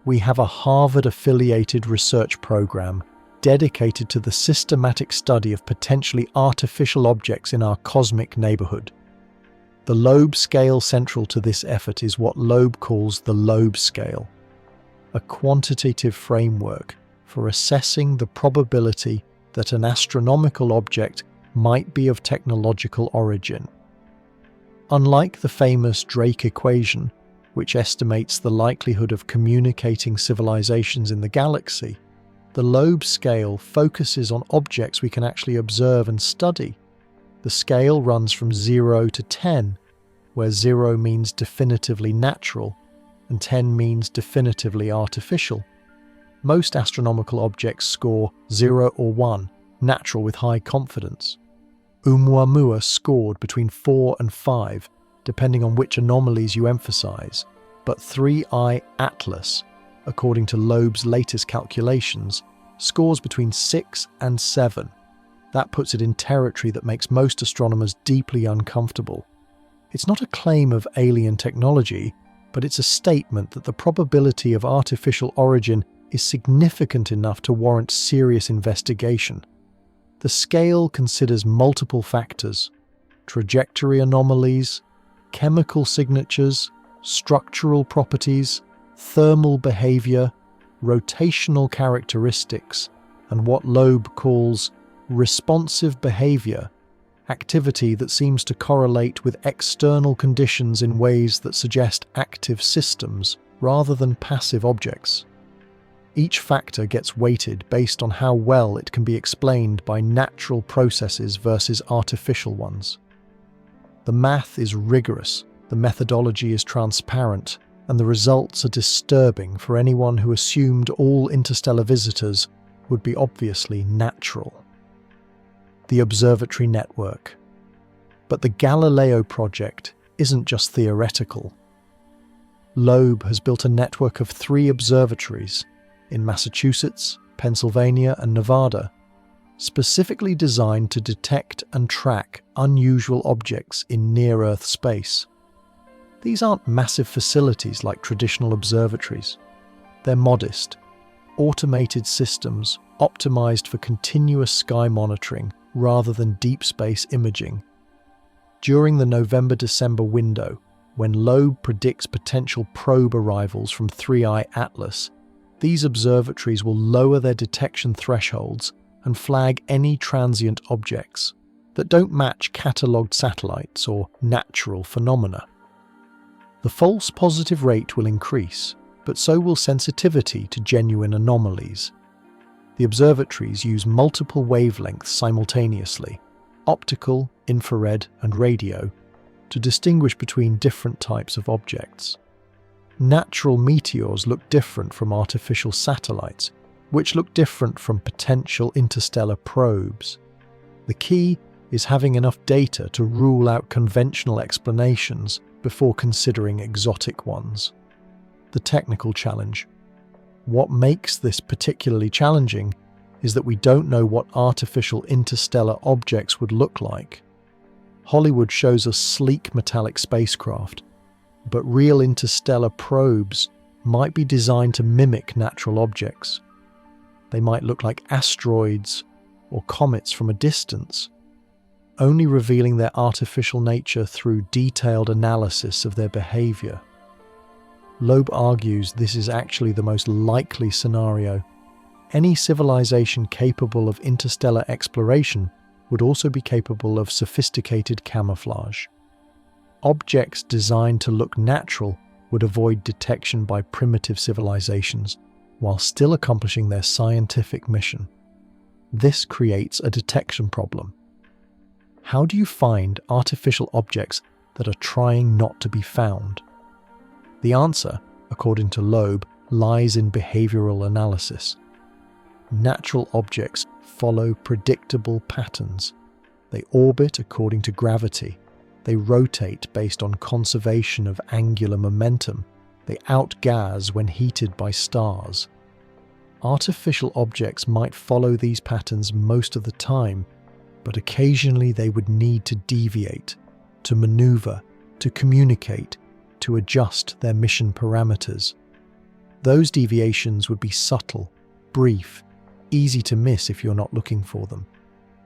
A: we have a Harvard-affiliated research program dedicated to the systematic study of potentially artificial objects in our cosmic neighborhood. The Loeb scale central to this effort is what Loeb calls the Loeb scale, a quantitative framework for assessing the probability that an astronomical object might be of technological origin. Unlike the famous Drake equation, which estimates the likelihood of communicating civilizations in the galaxy, the Loeb scale focuses on objects we can actually observe and study. The scale runs from 0 to 10, where 0 means definitively natural and 10 means definitively artificial. Most astronomical objects score 0 or 1, natural with high confidence. Oumuamua scored between 4 and 5, depending on which anomalies you emphasize, but 3i Atlas, according to Loeb's latest calculations, scores between 6 and 7. That puts it in territory that makes most astronomers deeply uncomfortable. It's not a claim of alien technology, but it's a statement that the probability of artificial origin is significant enough to warrant serious investigation. The scale considers multiple factors: trajectory anomalies, chemical signatures, structural properties, thermal behavior, rotational characteristics, and what Loeb calls responsive behavior, activity that seems to correlate with external conditions in ways that suggest active systems rather than passive objects. Each factor gets weighted based on how well it can be explained by natural processes versus artificial ones. The math is rigorous, the methodology is transparent, and the results are disturbing for anyone who assumed all interstellar visitors would be obviously natural. The observatory network. But the Galileo project isn't just theoretical. Loeb has built a network of 3 observatories in Massachusetts, Pennsylvania, and Nevada, specifically designed to detect and track unusual objects in near-Earth space. These aren't massive facilities like traditional observatories. They're modest, automated systems optimized for continuous sky monitoring rather than deep space imaging. During the November-December window, when Loeb predicts potential probe arrivals from 3i Atlas, these observatories will lower their detection thresholds and flag any transient objects that don't match catalogued satellites or natural phenomena. The false positive rate will increase, but so will sensitivity to genuine anomalies. The observatories use multiple wavelengths simultaneously, optical, infrared, and radio, to distinguish between different types of objects. Natural meteors look different from artificial satellites, which look different from potential interstellar probes. The key is having enough data to rule out conventional explanations before considering exotic ones. The technical challenge. What makes this particularly challenging is that we don't know what artificial interstellar objects would look like. Hollywood shows us sleek metallic spacecraft, but real interstellar probes might be designed to mimic natural objects. They might look like asteroids or comets from a distance, only revealing their artificial nature through detailed analysis of their behavior. Loeb argues this is actually the most likely scenario. Any civilization capable of interstellar exploration would also be capable of sophisticated camouflage. Objects designed to look natural would avoid detection by primitive civilizations, while still accomplishing their scientific mission. This creates a detection problem. How do you find artificial objects that are trying not to be found? The answer, according to Loeb, lies in behavioral analysis. Natural objects follow predictable patterns. They orbit according to gravity. They rotate based on conservation of angular momentum. They outgas when heated by stars. Artificial objects might follow these patterns most of the time, but occasionally they would need to deviate, to maneuver, to communicate, to adjust their mission parameters. Those deviations would be subtle, brief, easy to miss if you're not looking for them,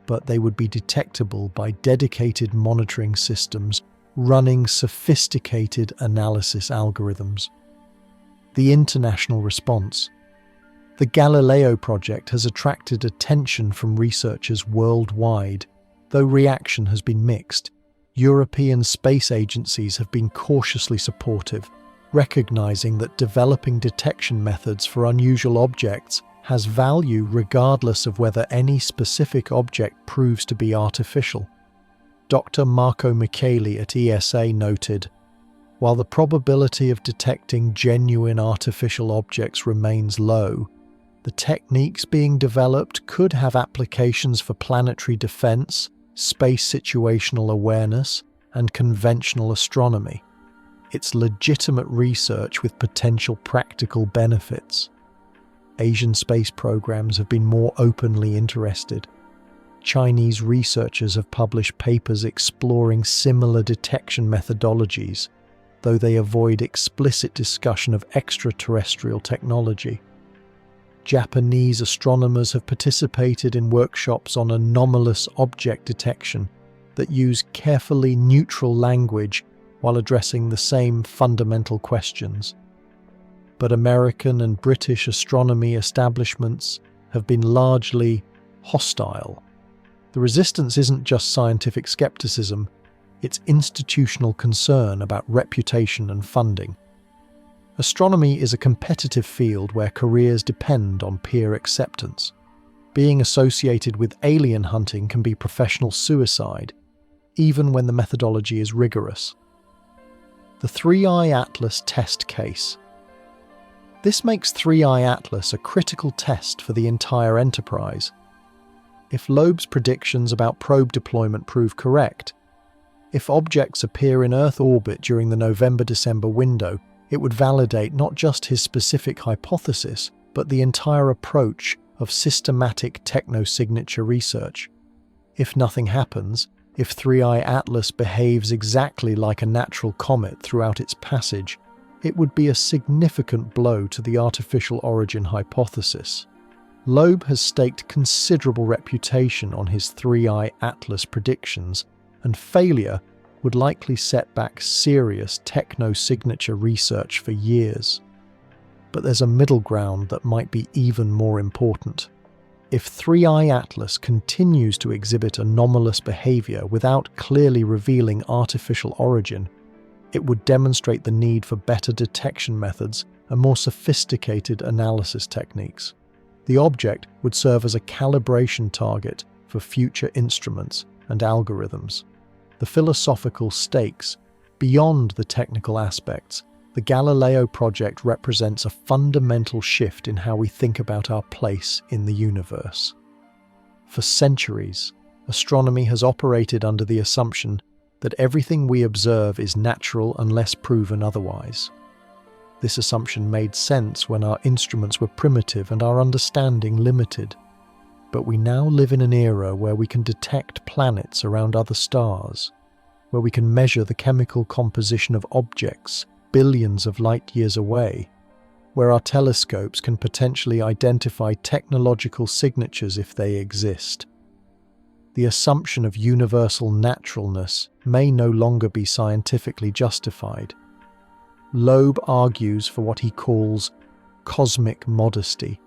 A: but they would be detectable by dedicated monitoring systems running sophisticated analysis algorithms. The international response. The Galileo project has attracted attention from researchers worldwide, though reaction has been mixed. European space agencies have been cautiously supportive, recognizing that developing detection methods for unusual objects has value regardless of whether any specific object proves to be artificial. Dr. Marco Micheli at ESA noted, "While the probability of detecting genuine artificial objects remains low, the techniques being developed could have applications for planetary defense, space situational awareness, and conventional astronomy. It's legitimate research with potential practical benefits." Asian space programs have been more openly interested. Chinese researchers have published papers exploring similar detection methodologies, though they avoid explicit discussion of extraterrestrial technology. Japanese astronomers have participated in workshops on anomalous object detection that use carefully neutral language while addressing the same fundamental questions. But American and British astronomy establishments have been largely hostile. The resistance isn't just scientific skepticism, it's institutional concern about reputation and funding. Astronomy is a competitive field where careers depend on peer acceptance. Being associated with alien hunting can be professional suicide, even when the methodology is rigorous. The 3i Atlas test case. This makes 3i Atlas a critical test for the entire enterprise. If Loeb's predictions about probe deployment prove correct, if objects appear in Earth orbit during the November-December window, it would validate not just his specific hypothesis, but the entire approach of systematic technosignature research. If nothing happens, if 3i Atlas behaves exactly like a natural comet throughout its passage, it would be a significant blow to the artificial origin hypothesis. Loeb has staked considerable reputation on his 3i Atlas predictions, and failure would likely set back serious techno-signature research for years. But there's a middle ground that might be even more important. If 3i Atlas continues to exhibit anomalous behavior without clearly revealing artificial origin, it would demonstrate the need for better detection methods and more sophisticated analysis techniques. The object would serve as a calibration target for future instruments and algorithms. The philosophical stakes, beyond the technical aspects, the Galileo project represents a fundamental shift in how we think about our place in the universe. For centuries, astronomy has operated under the assumption that everything we observe is natural unless proven otherwise. This assumption made sense when our instruments were primitive and our understanding limited. But we now live in an era where we can detect planets around other stars, where we can measure the chemical composition of objects billions of light years away, where our telescopes can potentially identify technological signatures if they exist. The assumption of universal naturalness may no longer be scientifically justified. Loeb argues for what he calls cosmic modesty,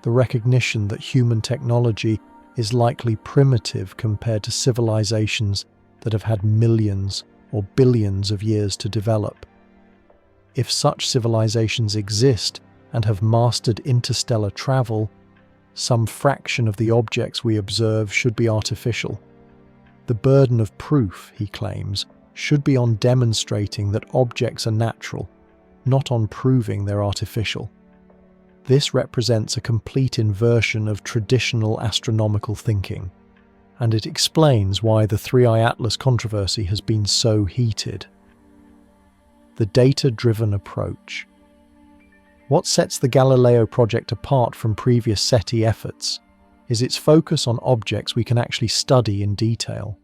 A: the recognition that human technology is likely primitive compared to civilizations that have had millions or billions of years to develop. If such civilizations exist and have mastered interstellar travel, some fraction of the objects we observe should be artificial. The burden of proof, he claims, should be on demonstrating that objects are natural, not on proving they're artificial. This represents a complete inversion of traditional astronomical thinking, and it explains why the 3I Atlas controversy has been so heated. The data-driven approach. What sets the Galileo project apart from previous SETI efforts is its focus on objects we can actually study in detail.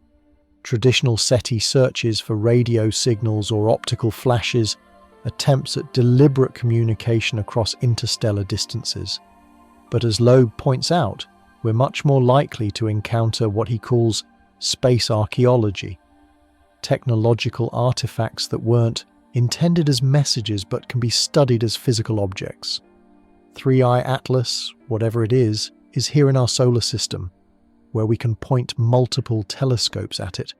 A: Traditional SETI searches for radio signals or optical flashes, attempts at deliberate communication across interstellar distances. But as Loeb points out, we're much more likely to encounter what he calls space archaeology, technological artifacts that weren't intended as messages but can be studied as physical objects. 3I Atlas, whatever it is here in our solar system, where we can point multiple telescopes at it,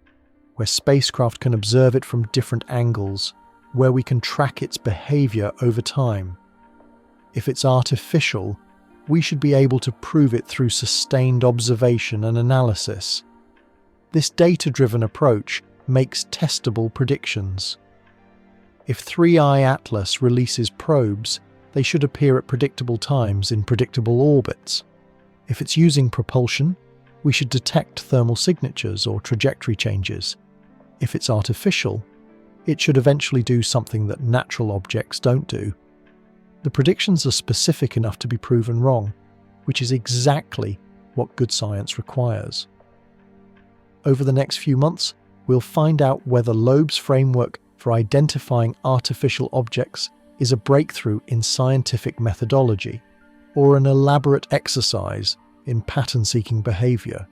A: where spacecraft can observe it from different angles, where we can track its behavior over time. If it's artificial, we should be able to prove it through sustained observation and analysis. This data-driven approach makes testable predictions. If 3I Atlas releases probes, they should appear at predictable times in predictable orbits. If it's using propulsion, we should detect thermal signatures or trajectory changes. If it's artificial, it should eventually do something that natural objects don't do. The predictions are specific enough to be proven wrong, which is exactly what good science requires. Over the next few months, we'll find out whether Loeb's framework for identifying artificial objects is a breakthrough in scientific methodology or an elaborate exercise in pattern-seeking behavior.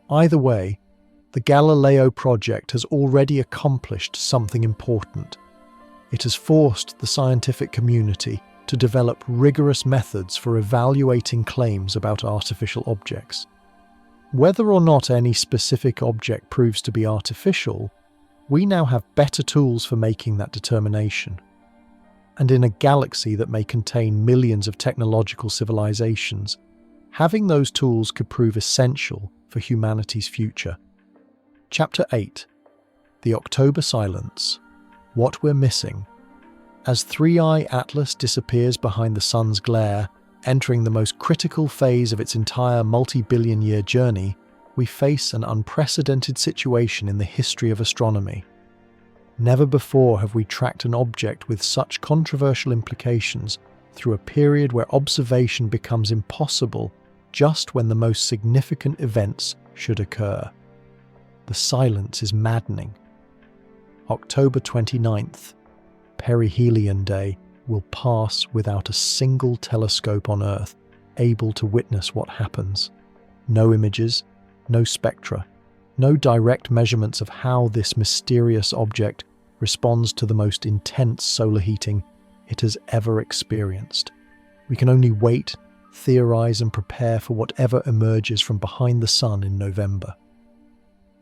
A: Either way, the Galileo project has already accomplished something important. It has forced the scientific community to develop rigorous methods for evaluating claims about artificial objects. Whether or not any specific object proves to be artificial, we now have better tools for making that determination. And in a galaxy that may contain millions of technological civilizations, having those tools could prove essential for humanity's future. Chapter 8. The October Silence. What we're missing. As 3I Atlas disappears behind the sun's glare, entering the most critical phase of its entire multi-billion-year journey, we face an unprecedented situation in the history of astronomy. Never before have we tracked an object with such controversial implications through a period where observation becomes impossible just when the most significant events should occur. The silence is maddening. October 29th, Perihelion Day, will pass without a single telescope on Earth able to witness what happens. No images, no spectra, no direct measurements of how this mysterious object responds to the most intense solar heating it has ever experienced. We can only wait, theorize, and prepare for whatever emerges from behind the sun in November.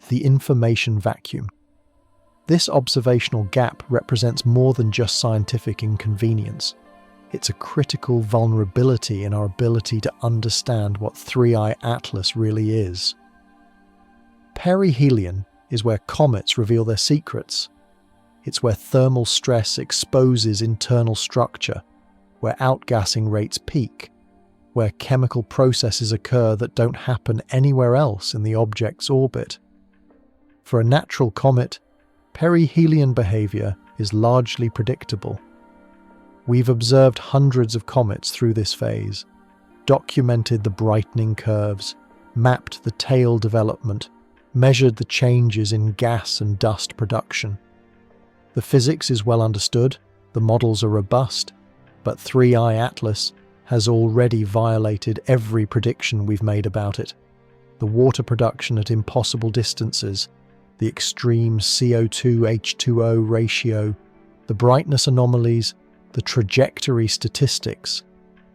A: The information vacuum. This observational gap represents more than just scientific inconvenience. It's a critical vulnerability in our ability to understand what 3I Atlas really is. Perihelion is where comets reveal their secrets. It's where thermal stress exposes internal structure, where outgassing rates peak, where chemical processes occur that don't happen anywhere else in the object's orbit. For a natural comet, perihelion behavior is largely predictable. We've observed hundreds of comets through this phase, documented the brightening curves, mapped the tail development, measured the changes in gas and dust production. The physics is well understood, the models are robust, But 3i Atlas has already violated every prediction we've made about it. The water production at impossible distances, the extreme CO2-H2O ratio, the brightness anomalies, the trajectory statistics.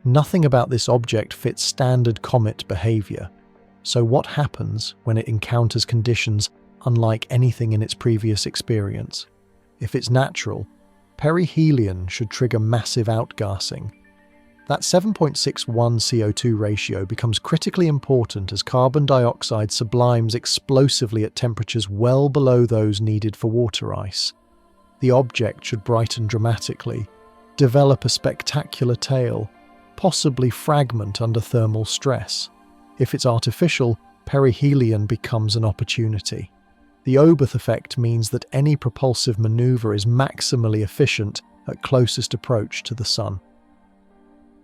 A: Nothing about this object fits standard comet behavior. So what happens when it encounters conditions unlike anything in its previous experience? If it's natural, perihelion should trigger massive outgassing. That 7.61 CO2 ratio becomes critically important as carbon dioxide sublimes explosively at temperatures well below those needed for water ice. The object should brighten dramatically, develop a spectacular tail, possibly fragment under thermal stress. If it's artificial, perihelion becomes an opportunity. The Oberth effect means that any propulsive maneuver is maximally efficient at closest approach to the Sun.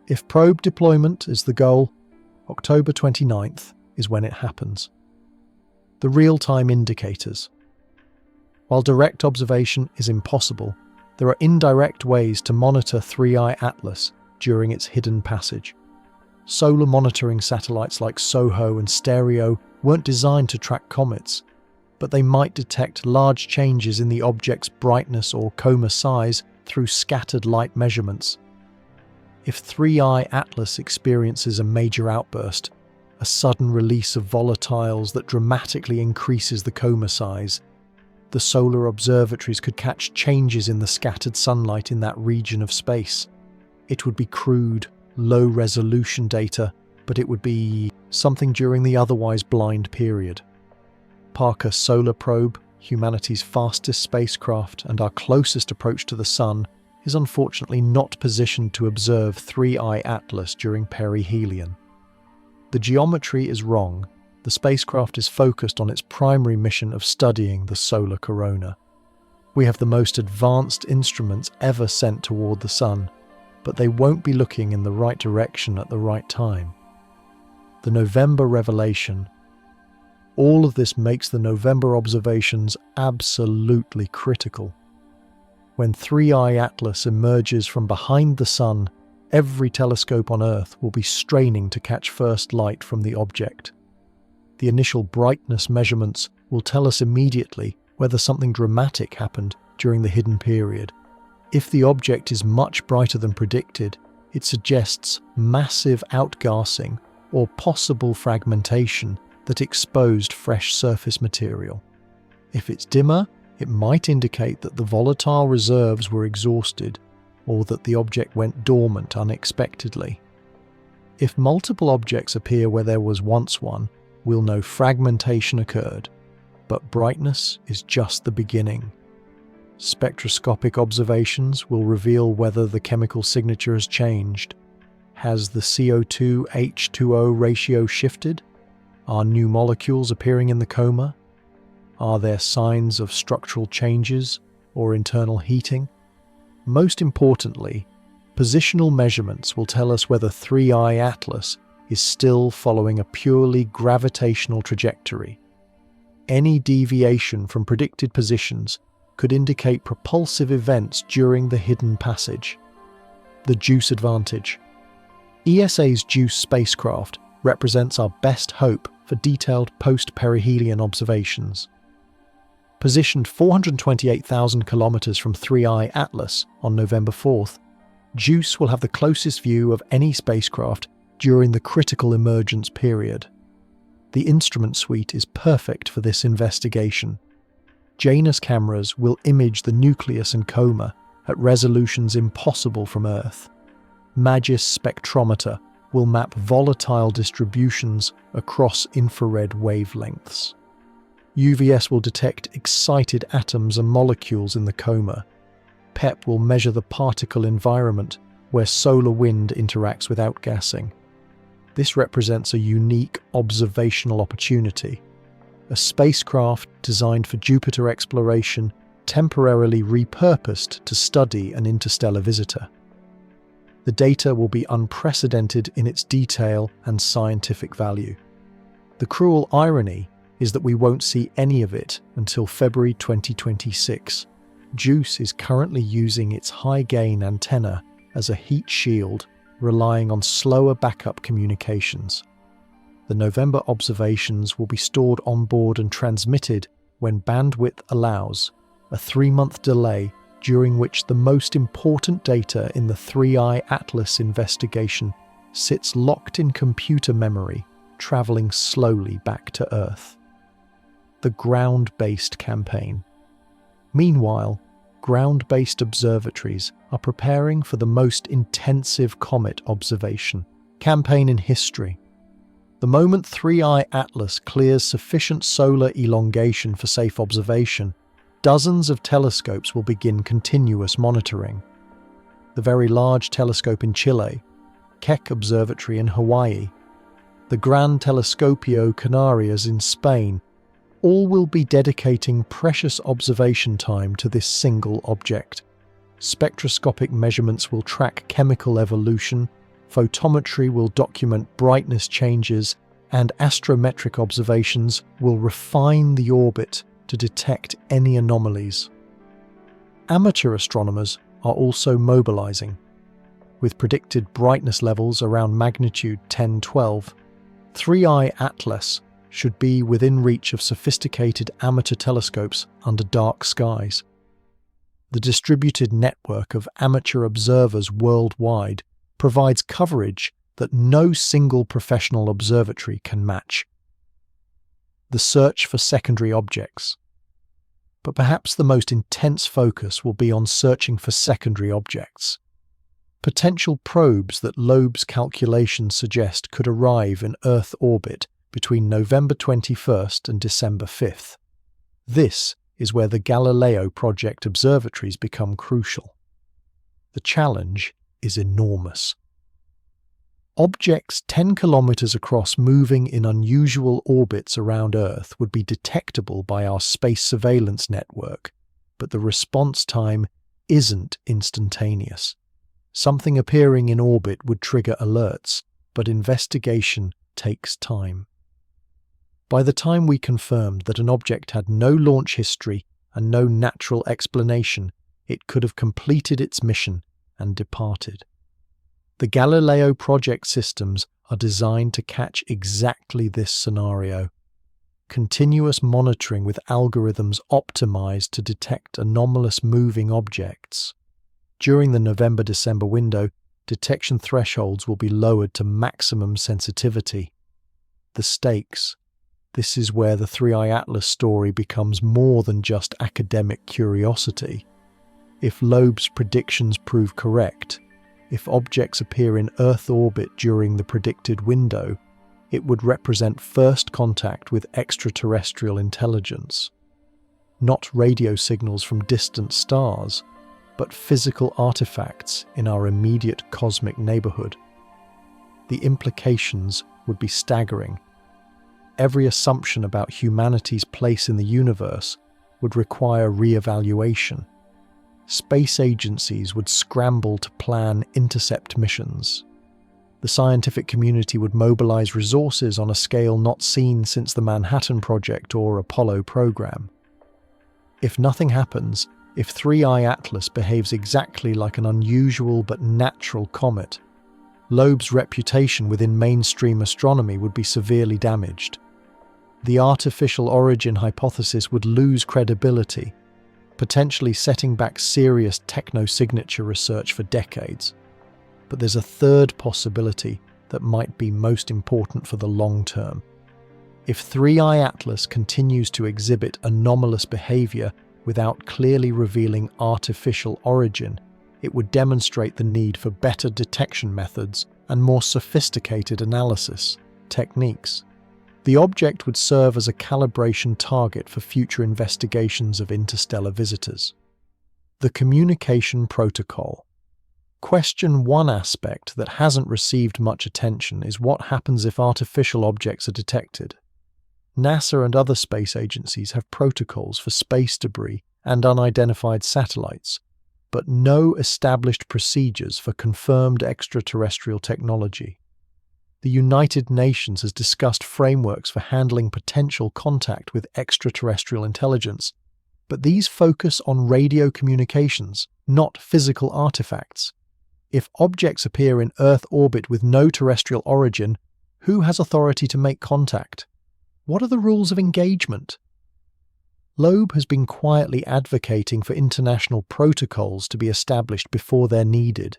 A: If probe deployment is the goal, October 29th is when it happens. The real-time indicators. While direct observation is impossible, there are indirect ways to monitor 3i Atlas during its hidden passage. Solar monitoring satellites like SOHO and Stereo weren't designed to track comets, but they might detect large changes in the object's brightness or coma size through scattered light measurements. If 3i Atlas experiences a major outburst, a sudden release of volatiles that dramatically increases the coma size, the solar observatories could catch changes in the scattered sunlight in that region of space. It would be crude, low-resolution data, but it would be something during the otherwise blind period. Parker Solar Probe, humanity's fastest spacecraft and our closest approach to the Sun, is unfortunately not positioned to observe 3i Atlas during perihelion. The geometry is wrong. The spacecraft is focused on its primary mission of studying the solar corona. We have the most advanced instruments ever sent toward the Sun, but they won't be looking in the right direction at the right time. The November revelation. All of this makes the November observations absolutely critical. When 3i Atlas emerges from behind the Sun, every telescope on Earth will be straining to catch first light from the object. The initial brightness measurements will tell us immediately whether something dramatic happened during the hidden period. If the object is much brighter than predicted, it suggests massive outgassing or possible fragmentation that exposed fresh surface material. If it's dimmer, it might indicate that the volatile reserves were exhausted or that the object went dormant unexpectedly. If multiple objects appear where there was once one, we'll know fragmentation occurred, but brightness is just the beginning. Spectroscopic observations will reveal whether the chemical signature has changed. Has the CO2-H2O ratio shifted? Are new molecules appearing in the coma? Are there signs of structural changes or internal heating? Most importantly, positional measurements will tell us whether 3i Atlas is still following a purely gravitational trajectory. Any deviation from predicted positions could indicate propulsive events during the hidden passage. The JUICE advantage. ESA's JUICE spacecraft represents our best hope for detailed post-perihelion observations. Positioned 428,000 kilometers from 3i Atlas on November 4th, JUICE will have the closest view of any spacecraft during the critical emergence period. The instrument suite is perfect for this investigation. Janus cameras will image the nucleus and coma at resolutions impossible from Earth. MAGIS spectrometer will map volatile distributions across infrared wavelengths. UVS will detect excited atoms and molecules in the coma. PEP will measure the particle environment where solar wind interacts with outgassing. This represents a unique observational opportunity. A spacecraft designed for Jupiter exploration, temporarily repurposed to study an interstellar visitor. The data will be unprecedented in its detail and scientific value. The cruel irony is that we won't see any of it until February 2026. JUICE is currently using its high-gain antenna as a heat shield, relying on slower backup communications. The November observations will be stored on board and transmitted when bandwidth allows, a 3-month delay during which the most important data in the 3I Atlas investigation sits locked in computer memory, travelling slowly back to Earth. The ground-based campaign. Meanwhile, ground-based observatories are preparing for the most intensive comet observation campaign in history. The moment 3I Atlas clears sufficient solar elongation for safe observation, dozens of telescopes will begin continuous monitoring. The Very Large Telescope in Chile, Keck Observatory in Hawaii, the Gran Telescopio Canarias in Spain, all will be dedicating precious observation time to this single object. Spectroscopic measurements will track chemical evolution, photometry will document brightness changes, and astrometric observations will refine the orbit to detect any anomalies. Amateur astronomers are also mobilizing. With predicted brightness levels around magnitude 10-12, 3I Atlas should be within reach of sophisticated amateur telescopes under dark skies. The distributed network of amateur observers worldwide provides coverage that no single professional observatory can match. The search for secondary objects. But perhaps the most intense focus will be on searching for secondary objects. Potential probes that Loeb's calculations suggest could arrive in Earth orbit between November 21st and December 5th. This is where the Galileo Project observatories become crucial. The challenge is enormous. Objects 10 kilometers across moving in unusual orbits around Earth would be detectable by our space surveillance network, but the response time isn't instantaneous. Something appearing in orbit would trigger alerts, but investigation takes time. By the time we confirmed that an object had no launch history and no natural explanation, it could have completed its mission and departed. The Galileo Project systems are designed to catch exactly this scenario. Continuous monitoring with algorithms optimized to detect anomalous moving objects. During the November-December window, detection thresholds will be lowered to maximum sensitivity. The stakes. This is where the 3I Atlas story becomes more than just academic curiosity. If Loeb's predictions prove correct, if objects appear in Earth orbit during the predicted window, it would represent first contact with extraterrestrial intelligence. Not radio signals from distant stars, but physical artifacts in our immediate cosmic neighborhood. The implications would be staggering. Every assumption about humanity's place in the universe would require re-evaluation. Space agencies would scramble to plan intercept missions. The scientific community would mobilize resources on a scale not seen since the Manhattan Project or Apollo program. If nothing happens, if 3I Atlas behaves exactly like an unusual but natural comet, Loeb's reputation within mainstream astronomy would be severely damaged. The artificial origin hypothesis would lose credibility, potentially setting back serious techno-signature research for decades. But there's a third possibility that might be most important for the long term. If 3I Atlas continues to exhibit anomalous behavior without clearly revealing artificial origin, it would demonstrate the need for better detection methods and more sophisticated analysis techniques. The object would serve as a calibration target for future investigations of interstellar visitors. The communication protocol. One aspect that hasn't received much attention is what happens if artificial objects are detected. NASA and other space agencies have protocols for space debris and unidentified satellites, but no established procedures for confirmed extraterrestrial technology. The United Nations has discussed frameworks for handling potential contact with extraterrestrial intelligence, but these focus on radio communications, not physical artifacts. If objects appear in Earth orbit with no terrestrial origin, who has authority to make contact? What are the rules of engagement? Loeb has been quietly advocating for international protocols to be established before they're needed.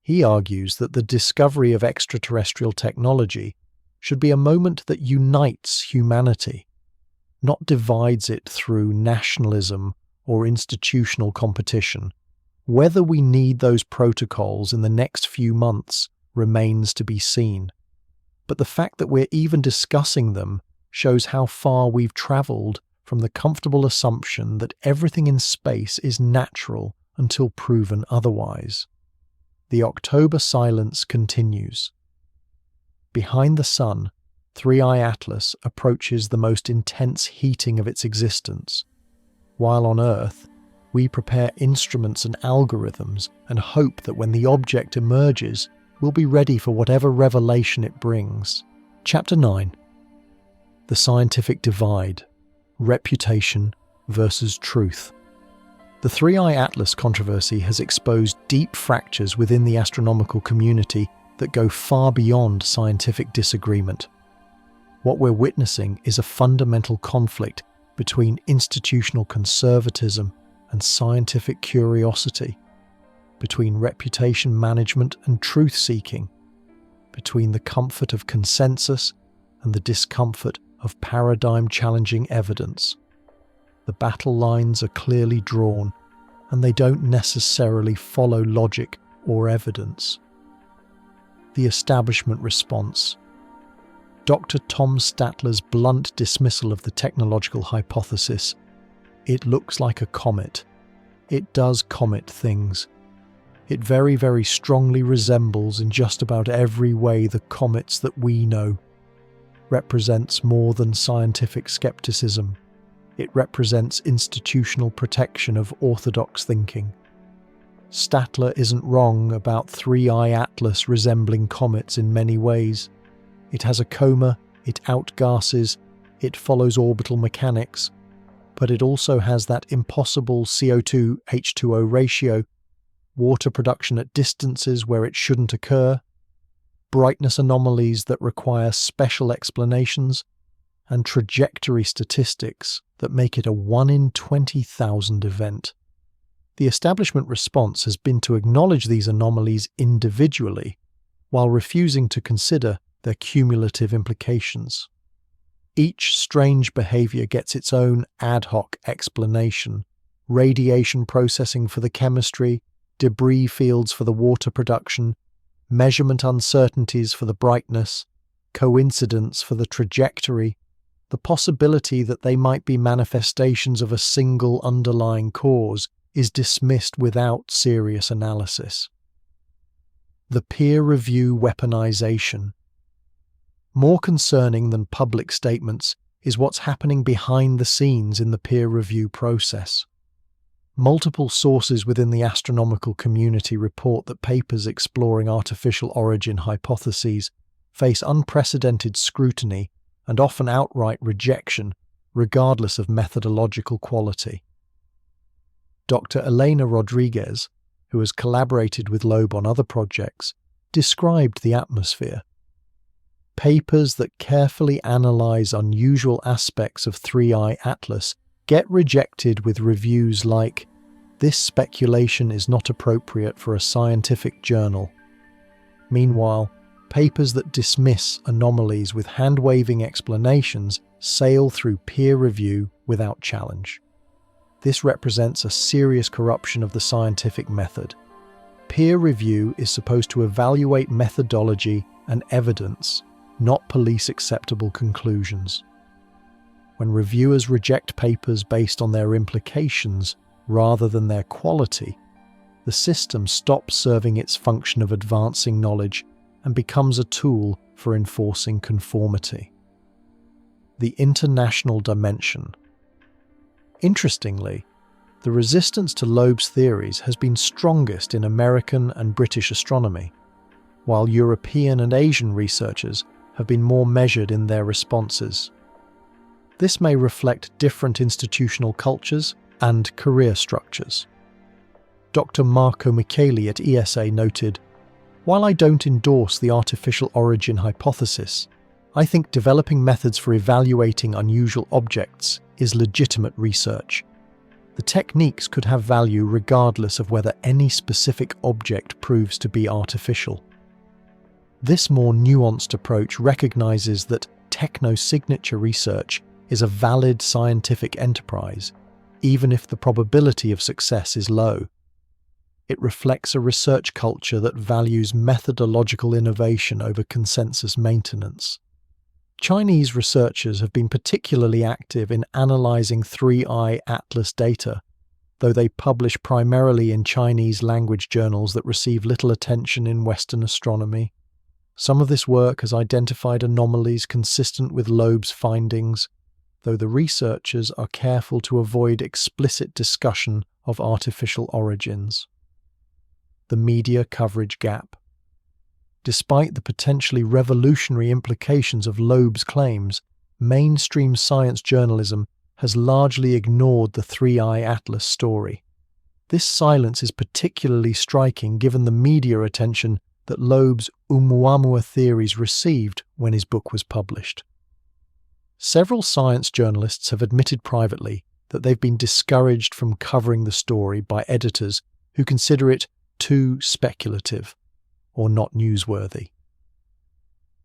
A: He argues that the discovery of extraterrestrial technology should be a moment that unites humanity, not divides it through nationalism or institutional competition. Whether we need those protocols in the next few months remains to be seen. But the fact that we're even discussing them shows how far we've travelled from the comfortable assumption that everything in space is natural until proven otherwise. The October silence continues. Behind the Sun, 3I Atlas approaches the most intense heating of its existence, while on Earth, we prepare instruments and algorithms and hope that when the object emerges, we'll be ready for whatever revelation it brings. Chapter 9. The Scientific Divide. Reputation versus Truth. The 3I Atlas controversy has exposed deep fractures within the astronomical community that go far beyond scientific disagreement. What we're witnessing is a fundamental conflict between institutional conservatism and scientific curiosity, between reputation management and truth-seeking, between the comfort of consensus and the discomfort of paradigm-challenging evidence. The battle lines are clearly drawn, and they don't necessarily follow logic or evidence. The establishment response. Dr. Tom Statler's blunt dismissal of the technological hypothesis. It looks like a comet. It does comet things. It very, very strongly resembles in just about every way the comets that we know. Represents more than scientific skepticism. It represents institutional protection of orthodox thinking. Statler isn't wrong about 3I Atlas resembling comets in many ways. It has a coma, it outgasses, it follows orbital mechanics, but it also has that impossible CO2-H2O ratio, water production at distances where it shouldn't occur, brightness anomalies that require special explanations, and trajectory statistics that make it a 1 in 20,000 event. The establishment response has been to acknowledge these anomalies individually, while refusing to consider their cumulative implications. Each strange behavior gets its own ad hoc explanation: radiation processing for the chemistry, debris fields for the water production, measurement uncertainties for the brightness, coincidence for the trajectory, the possibility that they might be manifestations of a single underlying cause is dismissed without serious analysis. The peer review weaponization. More concerning than public statements is what's happening behind the scenes in the peer review process. Multiple sources within the astronomical community report that papers exploring artificial origin hypotheses face unprecedented scrutiny and often outright rejection, regardless of methodological quality. Dr. Elena Rodriguez, who has collaborated with Loeb on other projects, described the atmosphere. Papers that carefully analyze unusual aspects of 3I Atlas get rejected with reviews like, "This speculation is not appropriate for a scientific journal." Meanwhile, papers that dismiss anomalies with hand-waving explanations sail through peer review without challenge. This represents a serious corruption of the scientific method. Peer review is supposed to evaluate methodology and evidence, not police acceptable conclusions. When reviewers reject papers based on their implications rather than their quality, the system stops serving its function of advancing knowledge and becomes a tool for enforcing conformity. The international dimension. Interestingly, the resistance to Loeb's theories has been strongest in American and British astronomy, while European and Asian researchers have been more measured in their responses. This may reflect different institutional cultures and career structures. Dr. Marco Micheli at ESA noted, "While I don't endorse the artificial origin hypothesis, I think developing methods for evaluating unusual objects is legitimate research. The techniques could have value regardless of whether any specific object proves to be artificial." This more nuanced approach recognizes that technosignature research is a valid scientific enterprise, even if the probability of success is low. It reflects a research culture that values methodological innovation over consensus maintenance. Chinese researchers have been particularly active in analyzing 3I Atlas data, though they publish primarily in Chinese language journals that receive little attention in Western astronomy. Some of this work has identified anomalies consistent with Loeb's findings, though the researchers are careful to avoid explicit discussion of artificial origins. The media coverage gap. Despite the potentially revolutionary implications of Loeb's claims, mainstream science journalism has largely ignored the 3I Atlas story. This silence is particularly striking given the media attention that Loeb's Oumuamua theories received when his book was published. Several science journalists have admitted privately that they've been discouraged from covering the story by editors who consider it too speculative or not newsworthy.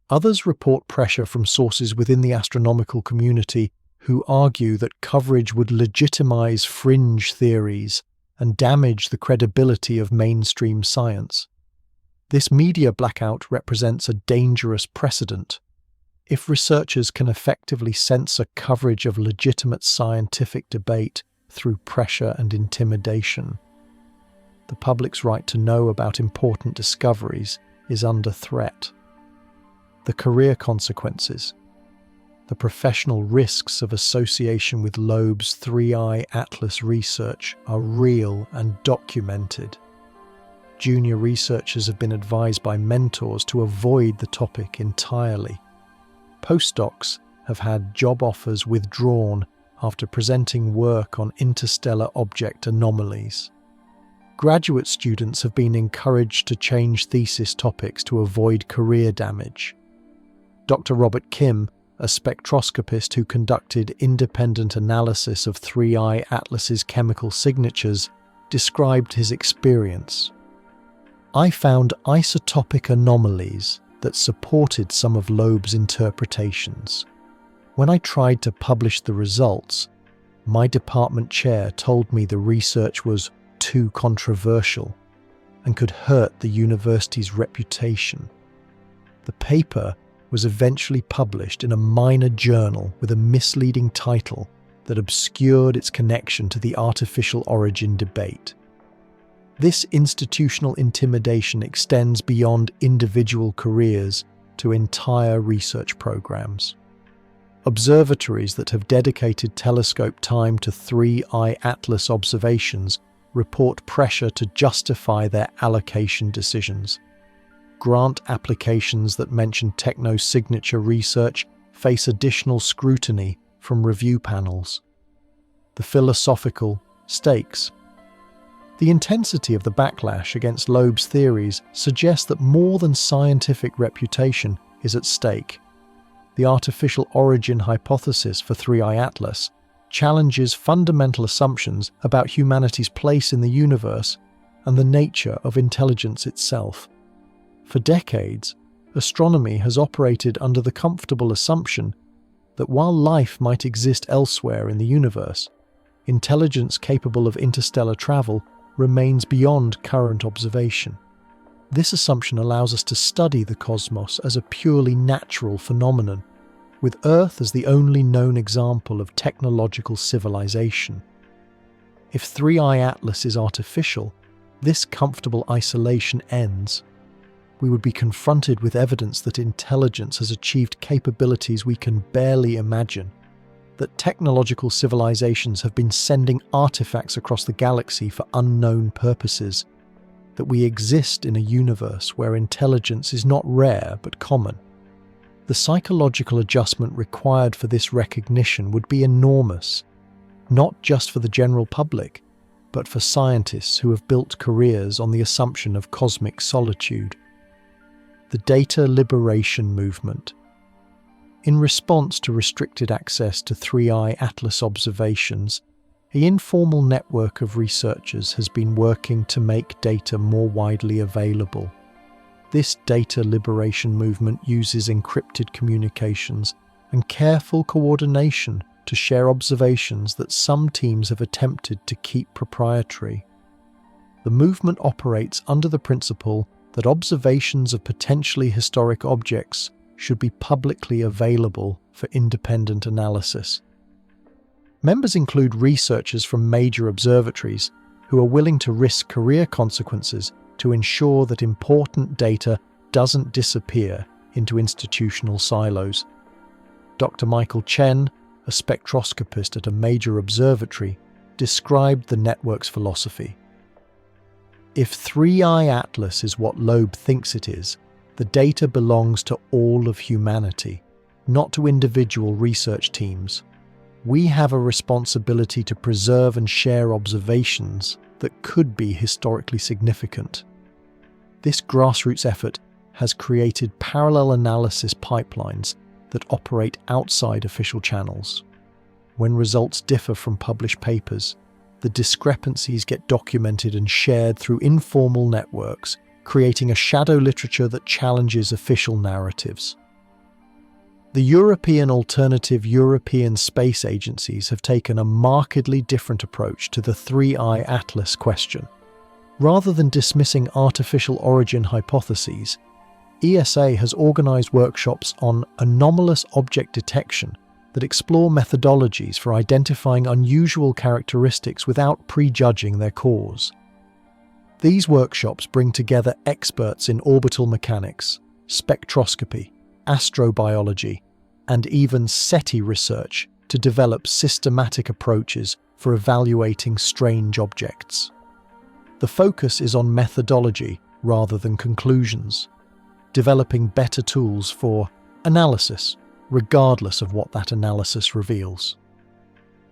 A: Others report pressure from sources within the astronomical community who argue that coverage would legitimize fringe theories and damage the credibility of mainstream science. This media blackout represents a dangerous precedent. If researchers can effectively censor coverage of legitimate scientific debate through pressure and intimidation, the public's right to know about important discoveries is under threat. The career consequences. The professional risks of association with Loeb's 3I Atlas research are real and documented. Junior researchers have been advised by mentors to avoid the topic entirely. Postdocs have had job offers withdrawn after presenting work on interstellar object anomalies. Graduate students have been encouraged to change thesis topics to avoid career damage. Dr. Robert Kim, a spectroscopist who conducted independent analysis of 3I Atlas's chemical signatures, described his experience. "I found isotopic anomalies that supported some of Loeb's interpretations. When I tried to publish the results, my department chair told me the research was too controversial and could hurt the university's reputation. The paper was eventually published in a minor journal with a misleading title that obscured its connection to the artificial origin debate. This institutional intimidation extends beyond individual careers to entire research programs. Observatories that have dedicated telescope time to 3I Atlas observations report pressure to justify their allocation decisions. Grant applications that mention technosignature research face additional scrutiny from review panels. The philosophical stakes. The intensity of the backlash against Loeb's theories suggests that more than scientific reputation is at stake. The artificial origin hypothesis for 3I Atlas challenges fundamental assumptions about humanity's place in the universe and the nature of intelligence itself. For decades, astronomy has operated under the comfortable assumption that while life might exist elsewhere in the universe, intelligence capable of interstellar travel remains beyond current observation. This assumption allows us to study the cosmos as a purely natural phenomenon, with Earth as the only known example of technological civilization. If 3I Atlas is artificial, this comfortable isolation ends. We would be confronted with evidence that intelligence has achieved capabilities we can barely imagine, that technological civilizations have been sending artifacts across the galaxy for unknown purposes, that we exist in a universe where intelligence is not rare but common. The psychological adjustment required for this recognition would be enormous, not just for the general public, but for scientists who have built careers on the assumption of cosmic solitude. The data liberation movement. In response to restricted access to 3I Atlas observations, an informal network of researchers has been working to make data more widely available. This data liberation movement uses encrypted communications and careful coordination to share observations that some teams have attempted to keep proprietary. The movement operates under the principle that observations of potentially historic objects should be publicly available for independent analysis. Members include researchers from major observatories who are willing to risk career consequences to ensure that important data doesn't disappear into institutional silos. Dr. Michael Chen, a spectroscopist at a major observatory, described the network's philosophy. If 3I Atlas is what Loeb thinks it is, the data belongs to all of humanity, not to individual research teams. We have a responsibility to preserve and share observations that could be historically significant. This grassroots effort has created parallel analysis pipelines that operate outside official channels. When results differ from published papers, the discrepancies get documented and shared through informal networks, creating a shadow literature that challenges official narratives. The European alternative European space agencies have taken a markedly different approach to the 3I Atlas question. Rather than dismissing artificial origin hypotheses, ESA has organised workshops on anomalous object detection that explore methodologies for identifying unusual characteristics without prejudging their cause. These workshops bring together experts in orbital mechanics, spectroscopy, astrobiology, and even SETI research to develop systematic approaches for evaluating strange objects. The focus is on methodology rather than conclusions, developing better tools for analysis, regardless of what that analysis reveals.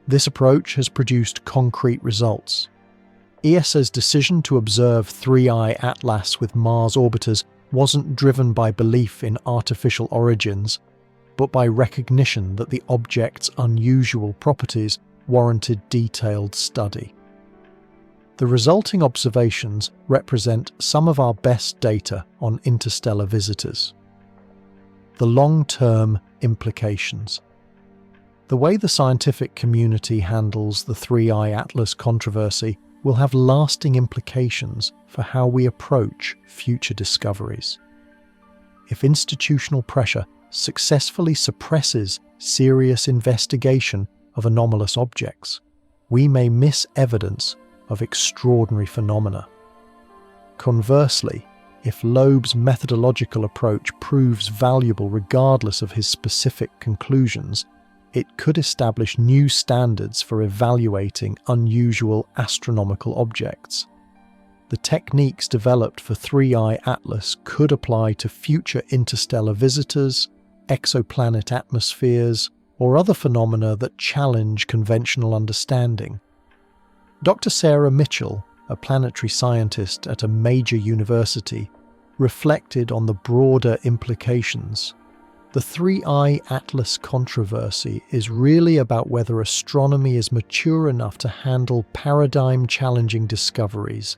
A: This approach has produced concrete results. ESA's decision to observe 3I Atlas with Mars orbiters wasn't driven by belief in artificial origins, but by recognition that the object's unusual properties warranted detailed study. The resulting observations represent some of our best data on interstellar visitors. The long-term implications. The way the scientific community handles the 3I Atlas controversy will have lasting implications for how we approach future discoveries. If institutional pressure successfully suppresses serious investigation of anomalous objects, we may miss evidence of extraordinary phenomena. Conversely, if Loeb's methodological approach proves valuable regardless of his specific conclusions, it could establish new standards for evaluating unusual astronomical objects. The techniques developed for 3I Atlas could apply to future interstellar visitors, exoplanet atmospheres, or other phenomena that challenge conventional understanding. Dr. Sarah Mitchell, a planetary scientist at a major university, reflected on the broader implications. The 3I Atlas controversy is really about whether astronomy is mature enough to handle paradigm-challenging discoveries.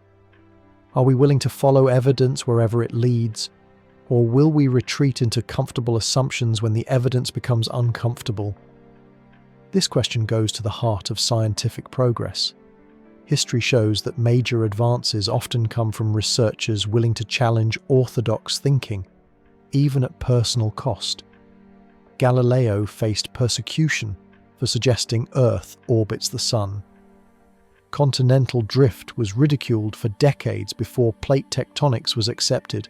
A: Are we willing to follow evidence wherever it leads, or will we retreat into comfortable assumptions when the evidence becomes uncomfortable? This question goes to the heart of scientific progress. History shows that major advances often come from researchers willing to challenge orthodox thinking, even at personal cost. Galileo faced persecution for suggesting Earth orbits the Sun. Continental drift was ridiculed for decades before plate tectonics was accepted.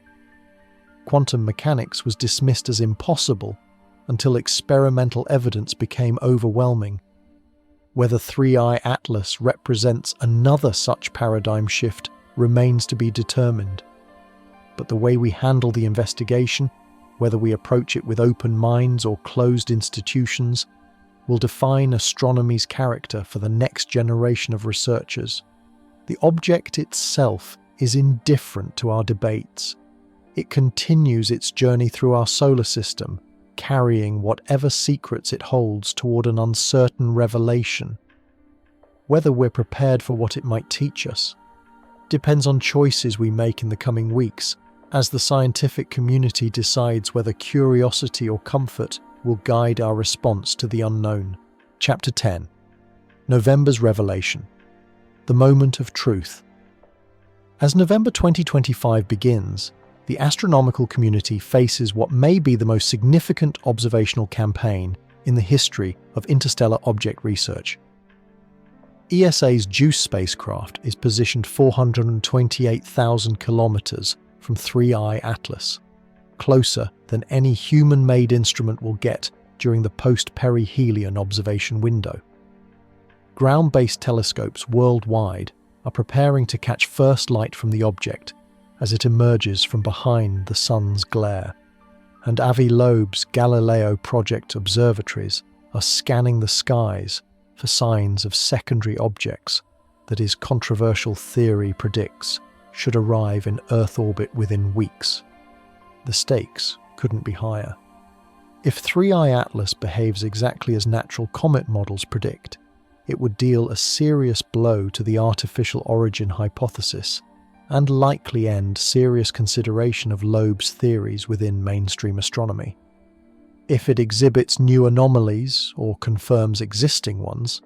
A: Quantum mechanics was dismissed as impossible until experimental evidence became overwhelming. Whether 3I Atlas represents another such paradigm shift remains to be determined. But the way we handle the investigation, whether we approach it with open minds or closed institutions, will define astronomy's character for the next generation of researchers. The object itself is indifferent to our debates. It continues its journey through our solar system, carrying whatever secrets it holds toward an uncertain revelation. Whether we're prepared for what it might teach us depends on choices we make in the coming weeks, as the scientific community decides whether curiosity or comfort will guide our response to the unknown. Chapter 10. November's Revelation. The Moment of Truth. As November 2025 begins, the astronomical community faces what may be the most significant observational campaign in the history of interstellar object research. ESA's JUICE spacecraft is positioned 428,000 kilometers from 3I Atlas, closer than any human-made instrument will get during the post-perihelion observation window. Ground-based telescopes worldwide are preparing to catch first light from the object as it emerges from behind the sun's glare, and Avi Loeb's Galileo Project observatories are scanning the skies for signs of secondary objects that his controversial theory predicts should arrive in Earth orbit within weeks. The stakes couldn't be higher. If 3I Atlas behaves exactly as natural comet models predict, it would deal a serious blow to the artificial origin hypothesis and likely end serious consideration of Loeb's theories within mainstream astronomy. If it exhibits new anomalies or confirms existing ones,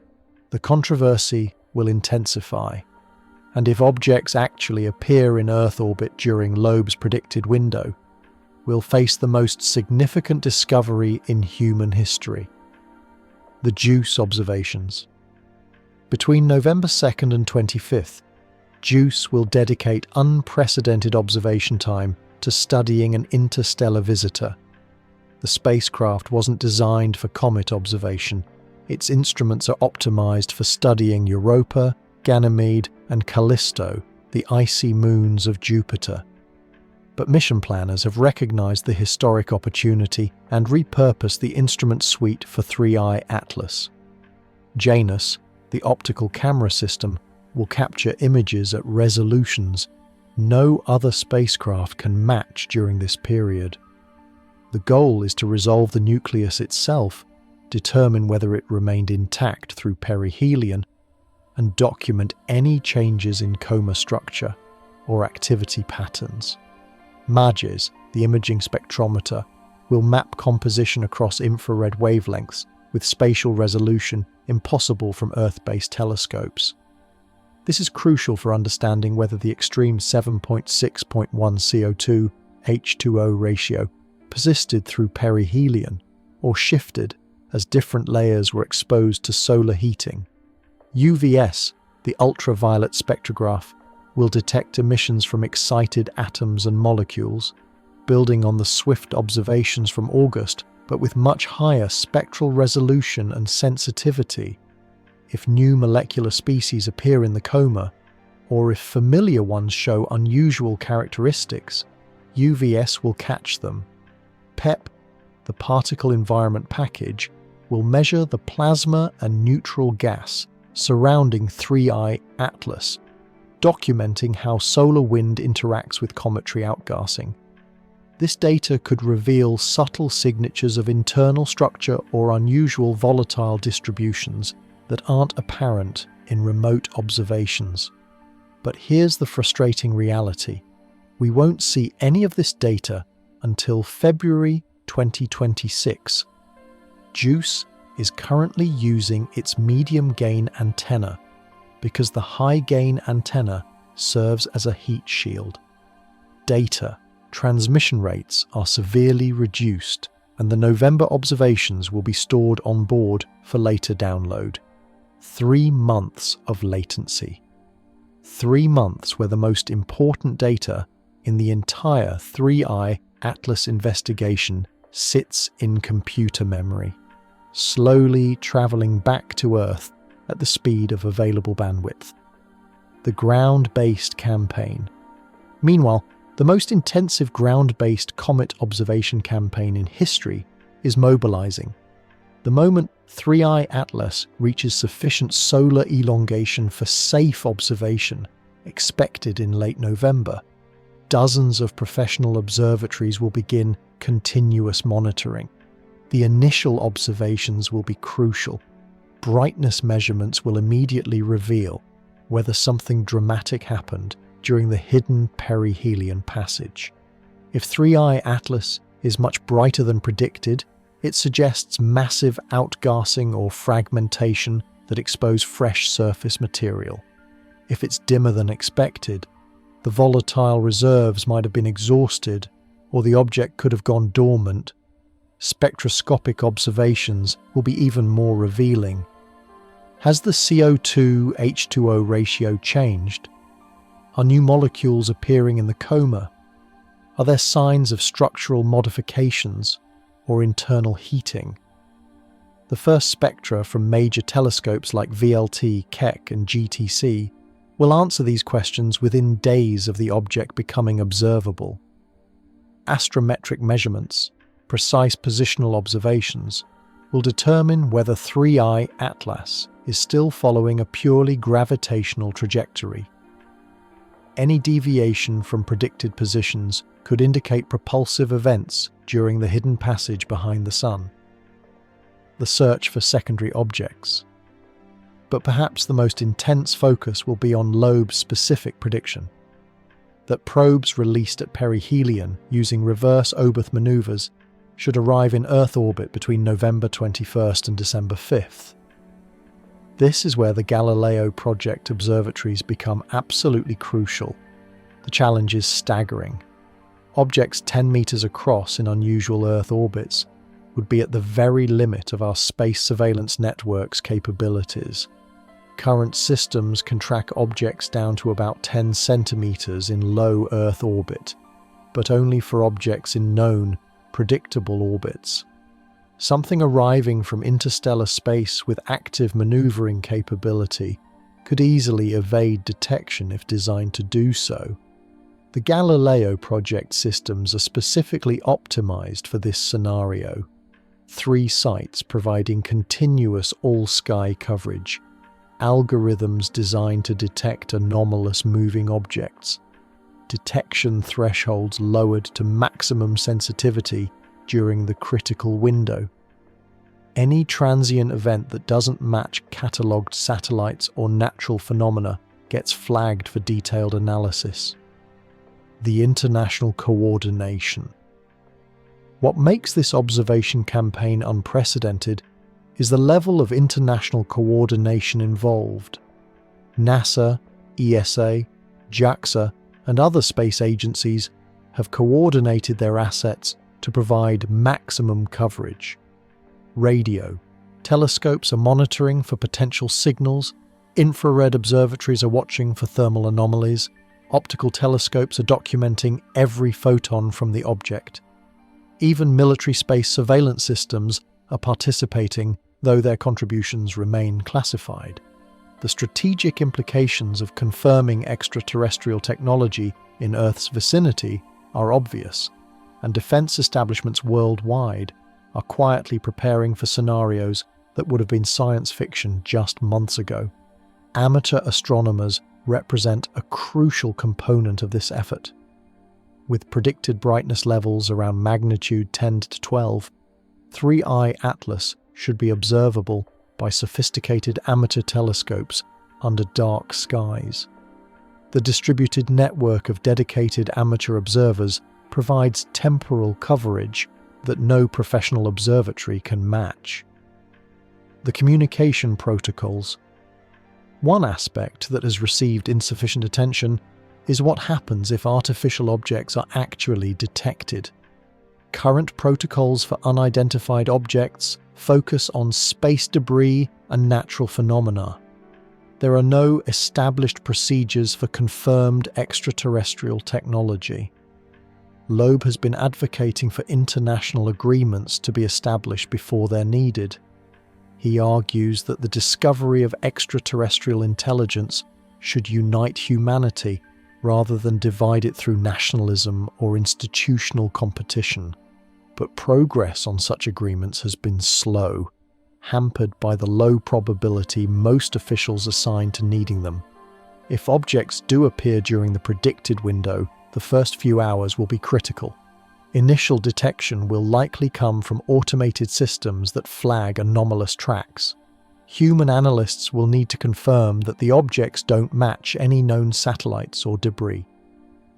A: the controversy will intensify, and if objects actually appear in Earth orbit during Loeb's predicted window, we'll face the most significant discovery in human history: the JUICE observations. Between November 2nd and 25th, JUICE will dedicate unprecedented observation time to studying an interstellar visitor. The spacecraft wasn't designed for comet observation. Its instruments are optimized for studying Europa, Ganymede, and Callisto, the icy moons of Jupiter. But mission planners have recognized the historic opportunity and repurposed the instrument suite for 3I Atlas. Janus, the optical camera system, will capture images at resolutions no other spacecraft can match during this period. The goal is to resolve the nucleus itself, determine whether it remained intact through perihelion, and document any changes in coma structure or activity patterns. MAGES, the imaging spectrometer, will map composition across infrared wavelengths with spatial resolution impossible from Earth-based telescopes. This is crucial for understanding whether the extreme 7.6.1 CO2 H2O ratio persisted through perihelion or shifted as different layers were exposed to solar heating. UVS, the ultraviolet spectrograph, will detect emissions from excited atoms and molecules, building on the SWIFT observations from August, but with much higher spectral resolution and sensitivity. If new molecular species appear in the coma, or if familiar ones show unusual characteristics, UVS will catch them. PEP, the particle environment package, will measure the plasma and neutral gas surrounding 3I Atlas, documenting how solar wind interacts with cometary outgassing. This data could reveal subtle signatures of internal structure or unusual volatile distributions that aren't apparent in remote observations. But here's the frustrating reality: we won't see any of this data until February 2026. JUICE is currently using its medium-gain antenna because the high-gain antenna serves as a heat shield. Data transmission rates are severely reduced, and the November observations will be stored on board for later download. 3 months of latency. 3 months where the most important data in the entire 3I Atlas investigation sits in computer memory, slowly traveling back to Earth at the speed of available bandwidth. The ground-based campaign. Meanwhile, the most intensive ground-based comet observation campaign in history is mobilizing. The moment 3i Atlas reaches sufficient solar elongation for safe observation, expected in late November, dozens of professional observatories will begin continuous monitoring. The initial observations will be crucial. Brightness measurements will immediately reveal whether something dramatic happened during the hidden perihelion passage. If 3i Atlas is much brighter than predicted, it suggests massive outgassing or fragmentation that expose fresh surface material. If it's dimmer than expected, the volatile reserves might have been exhausted, or the object could have gone dormant. Spectroscopic observations will be even more revealing. Has the CO2-H2O ratio changed? Are new molecules appearing in the coma? Are there signs of structural modifications or internal heating? The first spectra from major telescopes like VLT, Keck and GTC will answer these questions within days of the object becoming observable. Astrometric measurements, precise positional observations, will determine whether 3i Atlas is still following a purely gravitational trajectory. Any deviation from predicted positions could indicate propulsive events during the hidden passage behind the Sun. The search for secondary objects. But perhaps the most intense focus will be on Loeb's specific prediction that probes released at perihelion using reverse Oberth maneuvers should arrive in Earth orbit between November 21st and December 5th. This is where the Galileo Project observatories become absolutely crucial. The challenge is staggering. Objects 10 meters across in unusual Earth orbits would be at the very limit of our space surveillance network's capabilities. Current systems can track objects down to about 10 centimeters in low Earth orbit, but only for objects in known, predictable orbits. Something arriving from interstellar space with active maneuvering capability could easily evade detection if designed to do so. The Galileo Project systems are specifically optimized for this scenario. 3 sites providing continuous all-sky coverage, algorithms designed to detect anomalous moving objects, detection thresholds lowered to maximum sensitivity during the critical window. Any transient event that doesn't match catalogued satellites or natural phenomena gets flagged for detailed analysis. The international coordination. What makes this observation campaign unprecedented is the level of international coordination involved. NASA, ESA, JAXA, and other space agencies have coordinated their assets to provide maximum coverage. Radio. Telescopes are monitoring for potential signals, infrared observatories are watching for thermal anomalies, optical telescopes are documenting every photon from the object. Even military space surveillance systems are participating, though their contributions remain classified. The strategic implications of confirming extraterrestrial technology in Earth's vicinity are obvious, and defense establishments worldwide are quietly preparing for scenarios that would have been science fiction just months ago. Amateur astronomers represent a crucial component of this effort. With predicted brightness levels around magnitude 10 to 12, 3i Atlas should be observable by sophisticated amateur telescopes under dark skies. The distributed network of dedicated amateur observers provides temporal coverage that no professional observatory can match. The communication protocols. One aspect that has received insufficient attention is what happens if artificial objects are actually detected. Current protocols for unidentified objects focus on space debris and natural phenomena. There are no established procedures for confirmed extraterrestrial technology. Loeb has been advocating for international agreements to be established before they're needed. He argues that the discovery of extraterrestrial intelligence should unite humanity rather than divide it through nationalism or institutional competition. But progress on such agreements has been slow. hampered by the low probability most officials assign to needing them. If objects do appear during the predicted window, the first few hours will be critical. Initial detection will likely come from automated systems that flag anomalous tracks. Human analysts will need to confirm that the objects don't match any known satellites or debris.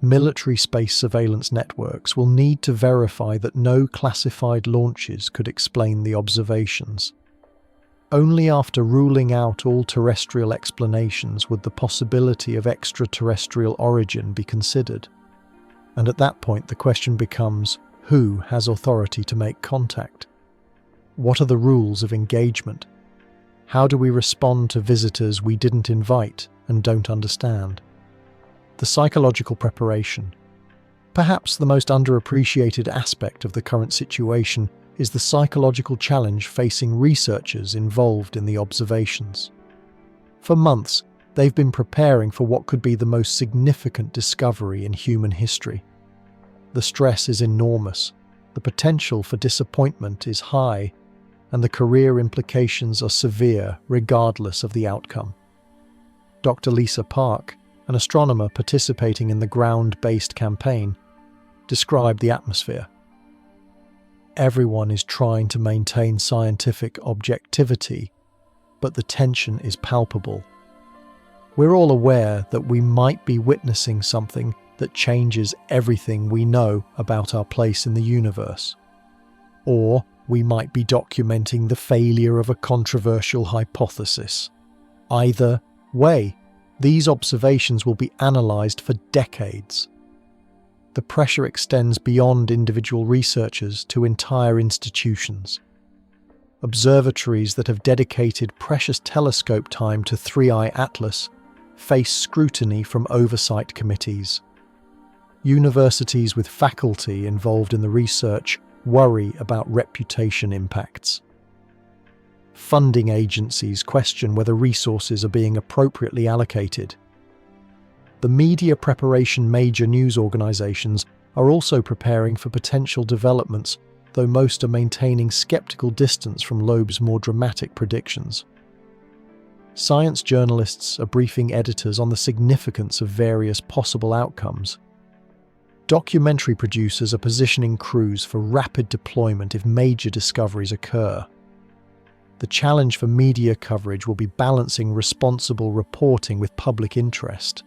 A: Military space surveillance networks will need to verify that no classified launches could explain the observations. Only after ruling out all terrestrial explanations would the possibility of extraterrestrial origin be considered. And at that point, the question becomes, who has authority to make contact? What are the rules of engagement? How do we respond to visitors we didn't invite and don't understand? The psychological preparation. Perhaps the most underappreciated aspect of the current situation is the psychological challenge facing researchers involved in the observations. For months, they've been preparing for what could be the most significant discovery in human history. The stress is enormous, the potential for disappointment is high, and the career implications are severe regardless of the outcome. Dr. Lisa Park, an astronomer participating in the ground-based campaign, described the atmosphere. Everyone is trying to maintain scientific objectivity, but the tension is palpable. We're all aware that we might be witnessing something that changes everything we know about our place in the universe. Or we might be documenting the failure of a controversial hypothesis. Either way, these observations will be analysed for decades. The pressure extends beyond individual researchers to entire institutions. Observatories that have dedicated precious telescope time to 3i Atlas face scrutiny from oversight committees. Universities with faculty involved in the research worry about reputation impacts. Funding agencies question whether resources are being appropriately allocated. The media preparation major news organisations are also preparing for potential developments, though most are maintaining sceptical distance from Loeb's more dramatic predictions. Science journalists are briefing editors on the significance of various possible outcomes. Documentary producers are positioning crews for rapid deployment if major discoveries occur. The challenge for media coverage will be balancing responsible reporting with public interest.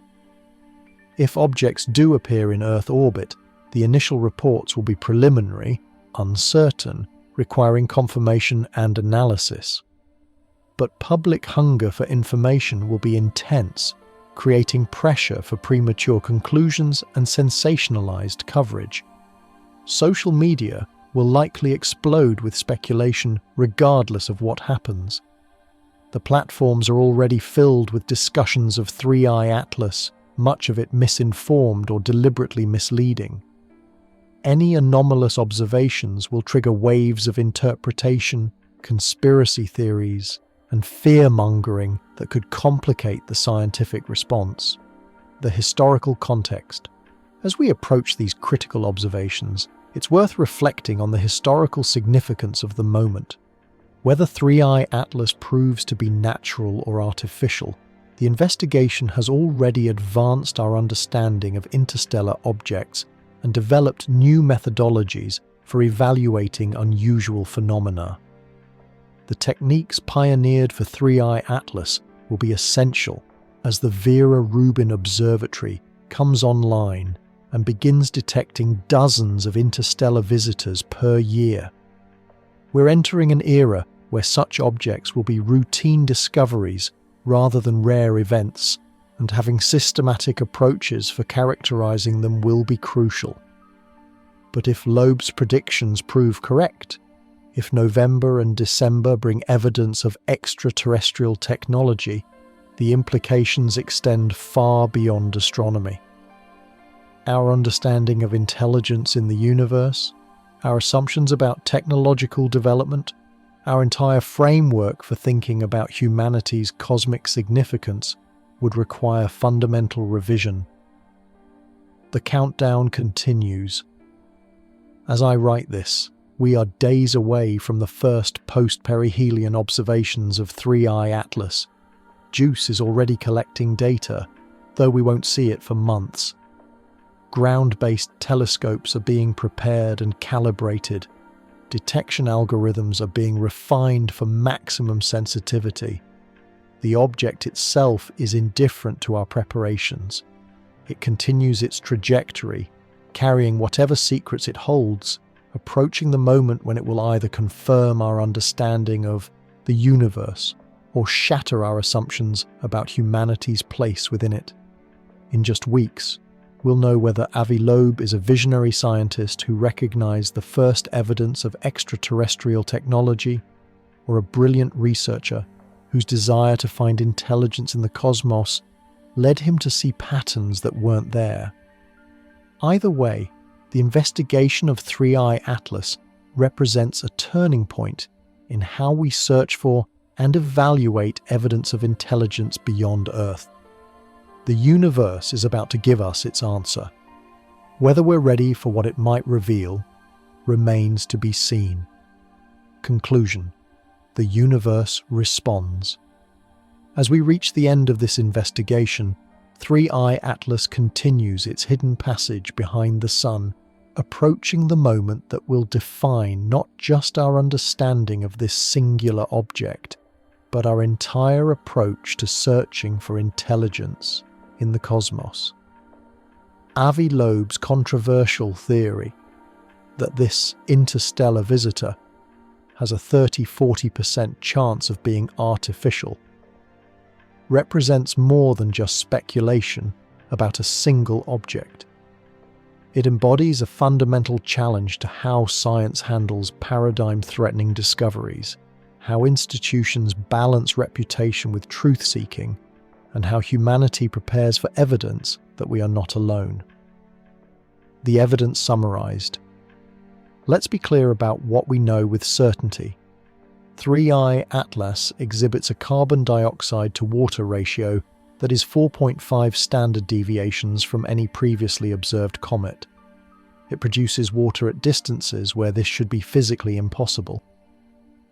A: If objects do appear in Earth orbit, the initial reports will be preliminary, uncertain, requiring confirmation and analysis. But public hunger for information will be intense, creating pressure for premature conclusions and sensationalized coverage. Social media will likely explode with speculation regardless of what happens. The platforms are already filled with discussions of 3i Atlas, much of it misinformed or deliberately misleading. Any anomalous observations will trigger waves of interpretation, conspiracy theories, and fear-mongering that could complicate the scientific response. The historical context. As we approach these critical observations, it's worth reflecting on the historical significance of the moment. Whether 3i Atlas proves to be natural or artificial, the investigation has already advanced our understanding of interstellar objects and developed new methodologies for evaluating unusual phenomena. The techniques pioneered for 3i Atlas will be essential as the Vera Rubin Observatory comes online and begins detecting dozens of interstellar visitors per year. We're entering an era where such objects will be routine discoveries rather than rare events, and having systematic approaches for characterizing them will be crucial. But if Loeb's predictions prove correct, if November and December bring evidence of extraterrestrial technology, the implications extend far beyond astronomy. Our understanding of intelligence in the universe, our assumptions about technological development, our entire framework for thinking about humanity's cosmic significance would require fundamental revision. The countdown continues. As I write this, we are days away from the first post-perihelion observations of 3I Atlas. JUICE is already collecting data, though we won't see it for months. Ground-based telescopes are being prepared and calibrated. Detection algorithms are being refined for maximum sensitivity. The object itself is indifferent to our preparations. It continues its trajectory, carrying whatever secrets it holds, approaching the moment when it will either confirm our understanding of the universe or shatter our assumptions about humanity's place within it. In just weeks, we'll know whether Avi Loeb is a visionary scientist who recognized the first evidence of extraterrestrial technology, or a brilliant researcher whose desire to find intelligence in the cosmos led him to see patterns that weren't there. Either way, the investigation of 3I Atlas represents a turning point in how we search for and evaluate evidence of intelligence beyond Earth. The universe is about to give us its answer. Whether we're ready for what it might reveal remains to be seen. Conclusion: the universe responds. As we reach the end of this investigation, 3I Atlas continues its hidden passage behind the sun, approaching the moment that will define not just our understanding of this singular object, but our entire approach to searching for intelligence in the cosmos. Avi Loeb's controversial theory that this interstellar visitor has a 30–40% chance of being artificial represents more than just speculation about a single object. It embodies a fundamental challenge to how science handles paradigm-threatening discoveries, how institutions balance reputation with truth-seeking, and how humanity prepares for evidence that we are not alone. The evidence summarized. Let's be clear about what we know with certainty. 3I Atlas exhibits a carbon dioxide to water ratio that is 4.5 standard deviations from any previously observed comet. It produces water at distances where this should be physically impossible.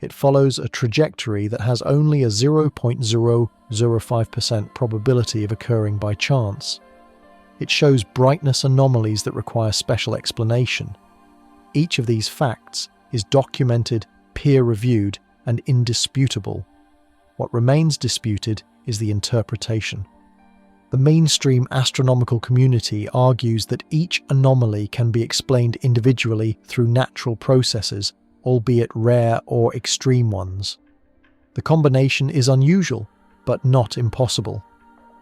A: It follows a trajectory that has only a 0.005% probability of occurring by chance. It shows brightness anomalies that require special explanation. Each of these facts is documented, peer-reviewed, and indisputable. What remains disputed is the interpretation. The mainstream astronomical community argues that each anomaly can be explained individually through natural processes, albeit rare or extreme ones. The combination is unusual, but not impossible.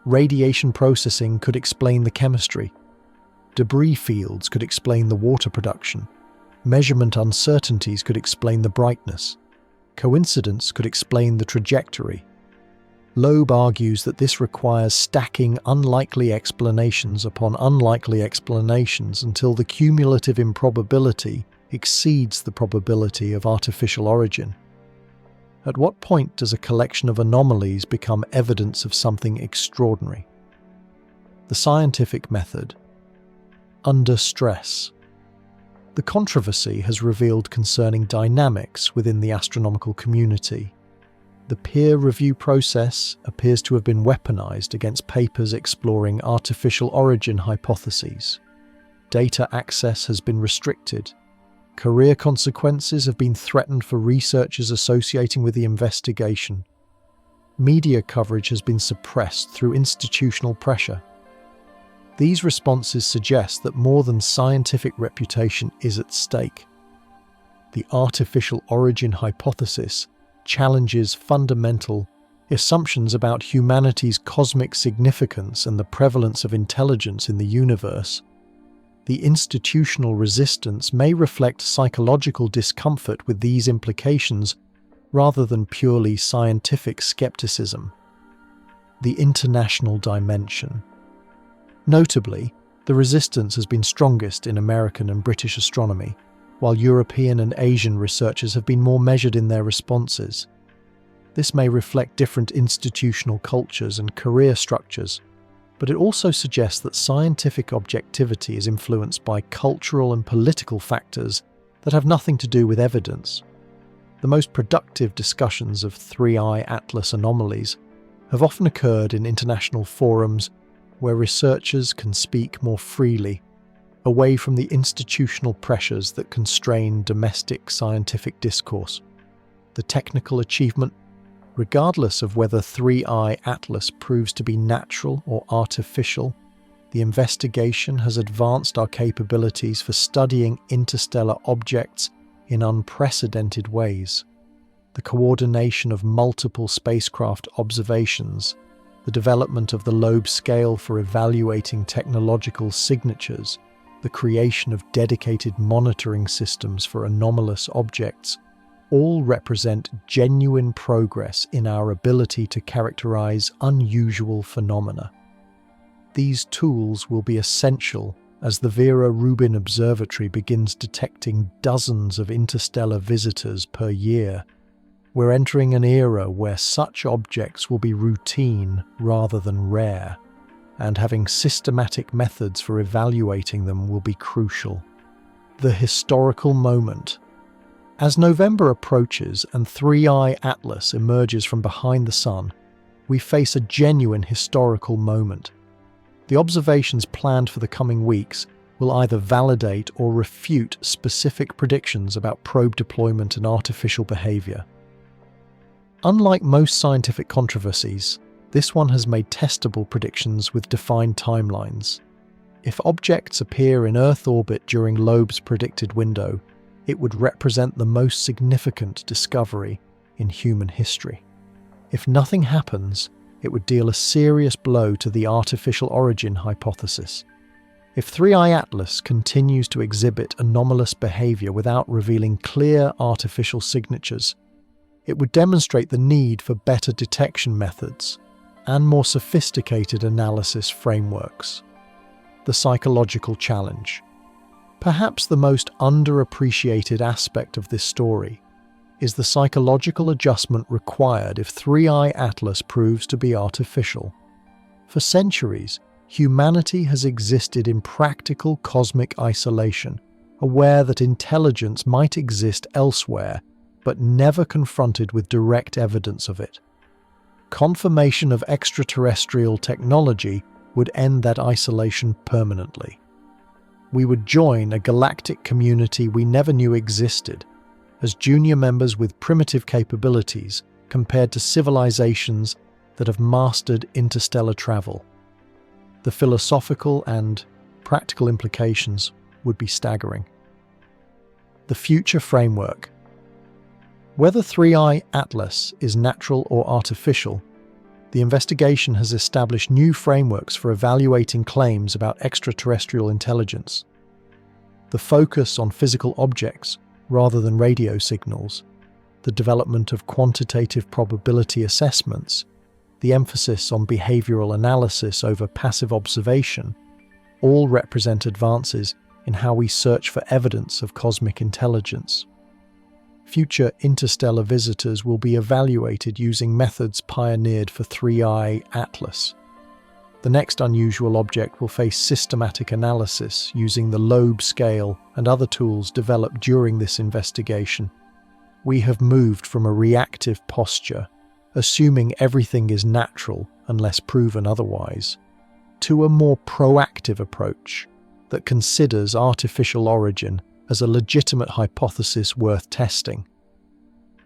A: Radiation processing could explain the chemistry. Debris fields could explain the water production. Measurement uncertainties could explain the brightness. Coincidence could explain the trajectory. Loeb argues that this requires stacking unlikely explanations upon unlikely explanations until the cumulative improbability exceeds the probability of artificial origin. At what point does a collection of anomalies become evidence of something extraordinary? The scientific method. Under stress. The controversy has revealed concerning dynamics within the astronomical community. The peer review process appears to have been weaponized against papers exploring artificial origin hypotheses. Data access has been restricted. Career consequences have been threatened for researchers associating with the investigation. Media coverage has been suppressed through institutional pressure. These responses suggest that more than scientific reputation is at stake. The artificial origin hypothesis challenges fundamental assumptions about humanity's cosmic significance and the prevalence of intelligence in the universe. The institutional resistance may reflect psychological discomfort with these implications rather than purely scientific skepticism. The international dimension. Notably, the resistance has been strongest in American and British astronomy, while European and Asian researchers have been more measured in their responses. This may reflect different institutional cultures and career structures, but it also suggests that scientific objectivity is influenced by cultural and political factors that have nothing to do with evidence. The most productive discussions of 3I Atlas anomalies have often occurred in international forums where researchers can speak more freely, away from the institutional pressures that constrain domestic scientific discourse. The technical achievement, regardless of whether 3I Atlas proves to be natural or artificial, the investigation has advanced our capabilities for studying interstellar objects in unprecedented ways. The coordination of multiple spacecraft observations, the development of the Loeb scale for evaluating technological signatures, the creation of dedicated monitoring systems for anomalous objects, all represent genuine progress in our ability to characterize unusual phenomena. These tools will be essential as the Vera Rubin Observatory begins detecting dozens of interstellar visitors per year. We're entering an era where such objects will be routine rather than rare, and having systematic methods for evaluating them will be crucial. The historical moment. As November approaches and 3I Atlas emerges from behind the Sun, we face a genuine historical moment. The observations planned for the coming weeks will either validate or refute specific predictions about probe deployment and artificial behavior. Unlike most scientific controversies, this one has made testable predictions with defined timelines. If objects appear in Earth orbit during Loeb's predicted window, it would represent the most significant discovery in human history. If nothing happens, it would deal a serious blow to the artificial origin hypothesis. If 3I Atlas continues to exhibit anomalous behavior without revealing clear artificial signatures, it would demonstrate the need for better detection methods and more sophisticated analysis frameworks. The psychological challenge. Perhaps the most underappreciated aspect of this story is the psychological adjustment required if 3I Atlas proves to be artificial. For centuries, humanity has existed in practical cosmic isolation, aware that intelligence might exist elsewhere, but never confronted with direct evidence of it. Confirmation of extraterrestrial technology would end that isolation permanently. We would join a galactic community we never knew existed, as junior members with primitive capabilities compared to civilizations that have mastered interstellar travel. The philosophical and practical implications would be staggering. The future framework. Whether 3I Atlas is natural or artificial, the investigation has established new frameworks for evaluating claims about extraterrestrial intelligence. The focus on physical objects rather than radio signals, the development of quantitative probability assessments, the emphasis on behavioral analysis over passive observation, all represent advances in how we search for evidence of cosmic intelligence. Future interstellar visitors will be evaluated using methods pioneered for 3I Atlas. The next unusual object will face systematic analysis using the Loeb scale and other tools developed during this investigation. We have moved from a reactive posture, assuming everything is natural unless proven otherwise, to a more proactive approach that considers artificial origin as a legitimate hypothesis worth testing.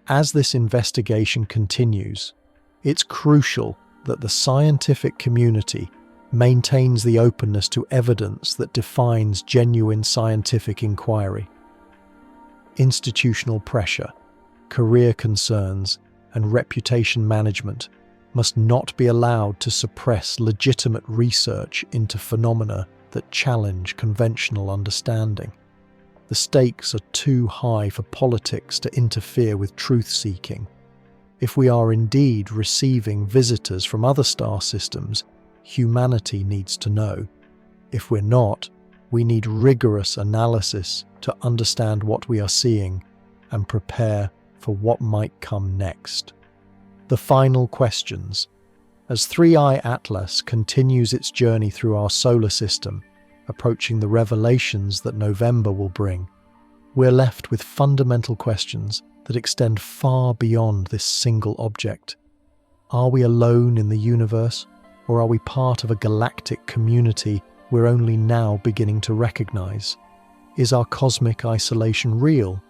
A: As this investigation continues, it's crucial that the scientific community maintains the openness to evidence that defines genuine scientific inquiry. Institutional pressure, career concerns, and reputation management must not be allowed to suppress legitimate research into phenomena that challenge conventional understanding. The stakes are too high for politics to interfere with truth-seeking. If we are indeed receiving visitors from other star systems, humanity needs to know. If we're not, we need rigorous analysis to understand what we are seeing and prepare for what might come next. The final questions. As 3I Atlas continues its journey through our solar system, approaching the revelations that November will bring, we're left with fundamental questions that extend far beyond this single object. Are we alone in the universe, or are we part of a galactic community we're only now beginning to recognize? Is our cosmic isolation real,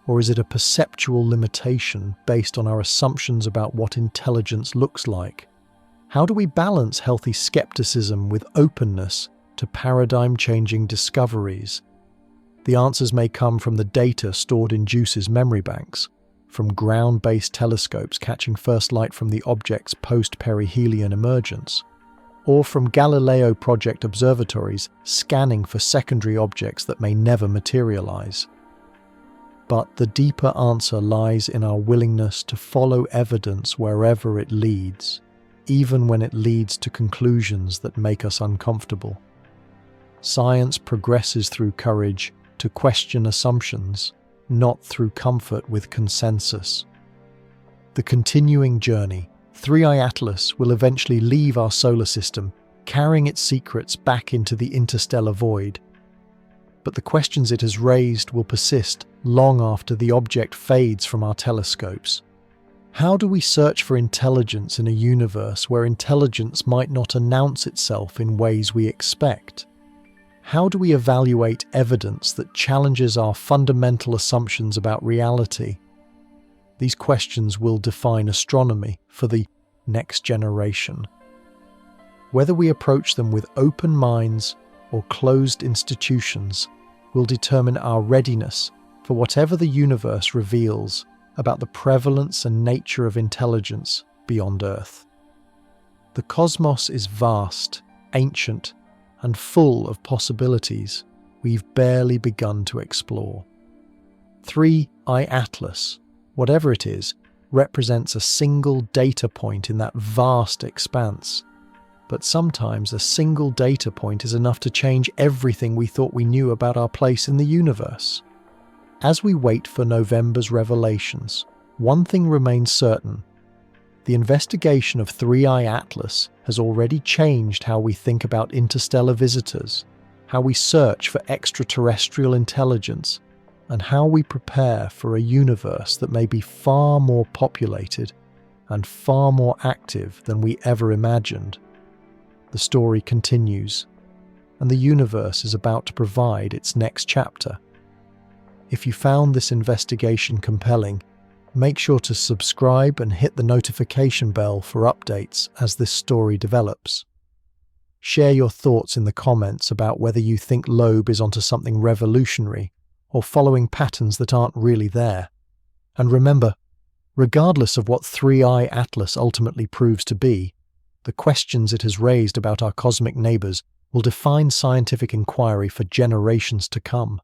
A: or is it a perceptual limitation based on our assumptions about what intelligence looks like? How do we balance healthy skepticism with openness to paradigm-changing discoveries? The answers may come from the data stored in JUICE's memory banks, from ground-based telescopes catching first light from the object's post-perihelion emergence, or from Galileo Project observatories scanning for secondary objects that may never materialize. But the deeper answer lies in our willingness to follow evidence wherever it leads, even when it leads to conclusions that make us uncomfortable. Science progresses through courage to question assumptions, not through comfort with consensus. The continuing journey, 3I Atlas, will eventually leave our solar system, carrying its secrets back into the interstellar void. But the questions it has raised will persist long after the object fades from our telescopes. How do we search for intelligence in a universe where intelligence might not announce itself in ways we expect? How do we evaluate evidence that challenges our fundamental assumptions about reality? These questions will define astronomy for the next generation. Whether we approach them with open minds or closed institutions will determine our readiness for whatever the universe reveals about the prevalence and nature of intelligence beyond Earth. The cosmos is vast, ancient, and full of possibilities we've barely begun to explore. 3I Atlas, whatever it is, represents a single data point in that vast expanse. But sometimes a single data point is enough to change everything we thought we knew about our place in the universe. As we wait for November's revelations, one thing remains certain. The investigation of 3I Atlas has already changed how we think about interstellar visitors, how we search for extraterrestrial intelligence, and how we prepare for a universe that may be far more populated and far more active than we ever imagined. The story continues, and the universe is about to provide its next chapter. If you found this investigation compelling, make sure to subscribe and hit the notification bell for updates as this story develops. Share your thoughts in the comments about whether you think Loeb is onto something revolutionary or following patterns that aren't really there. And remember, regardless of what 3I Atlas ultimately proves to be, the questions it has raised about our cosmic neighbours will define scientific inquiry for generations to come.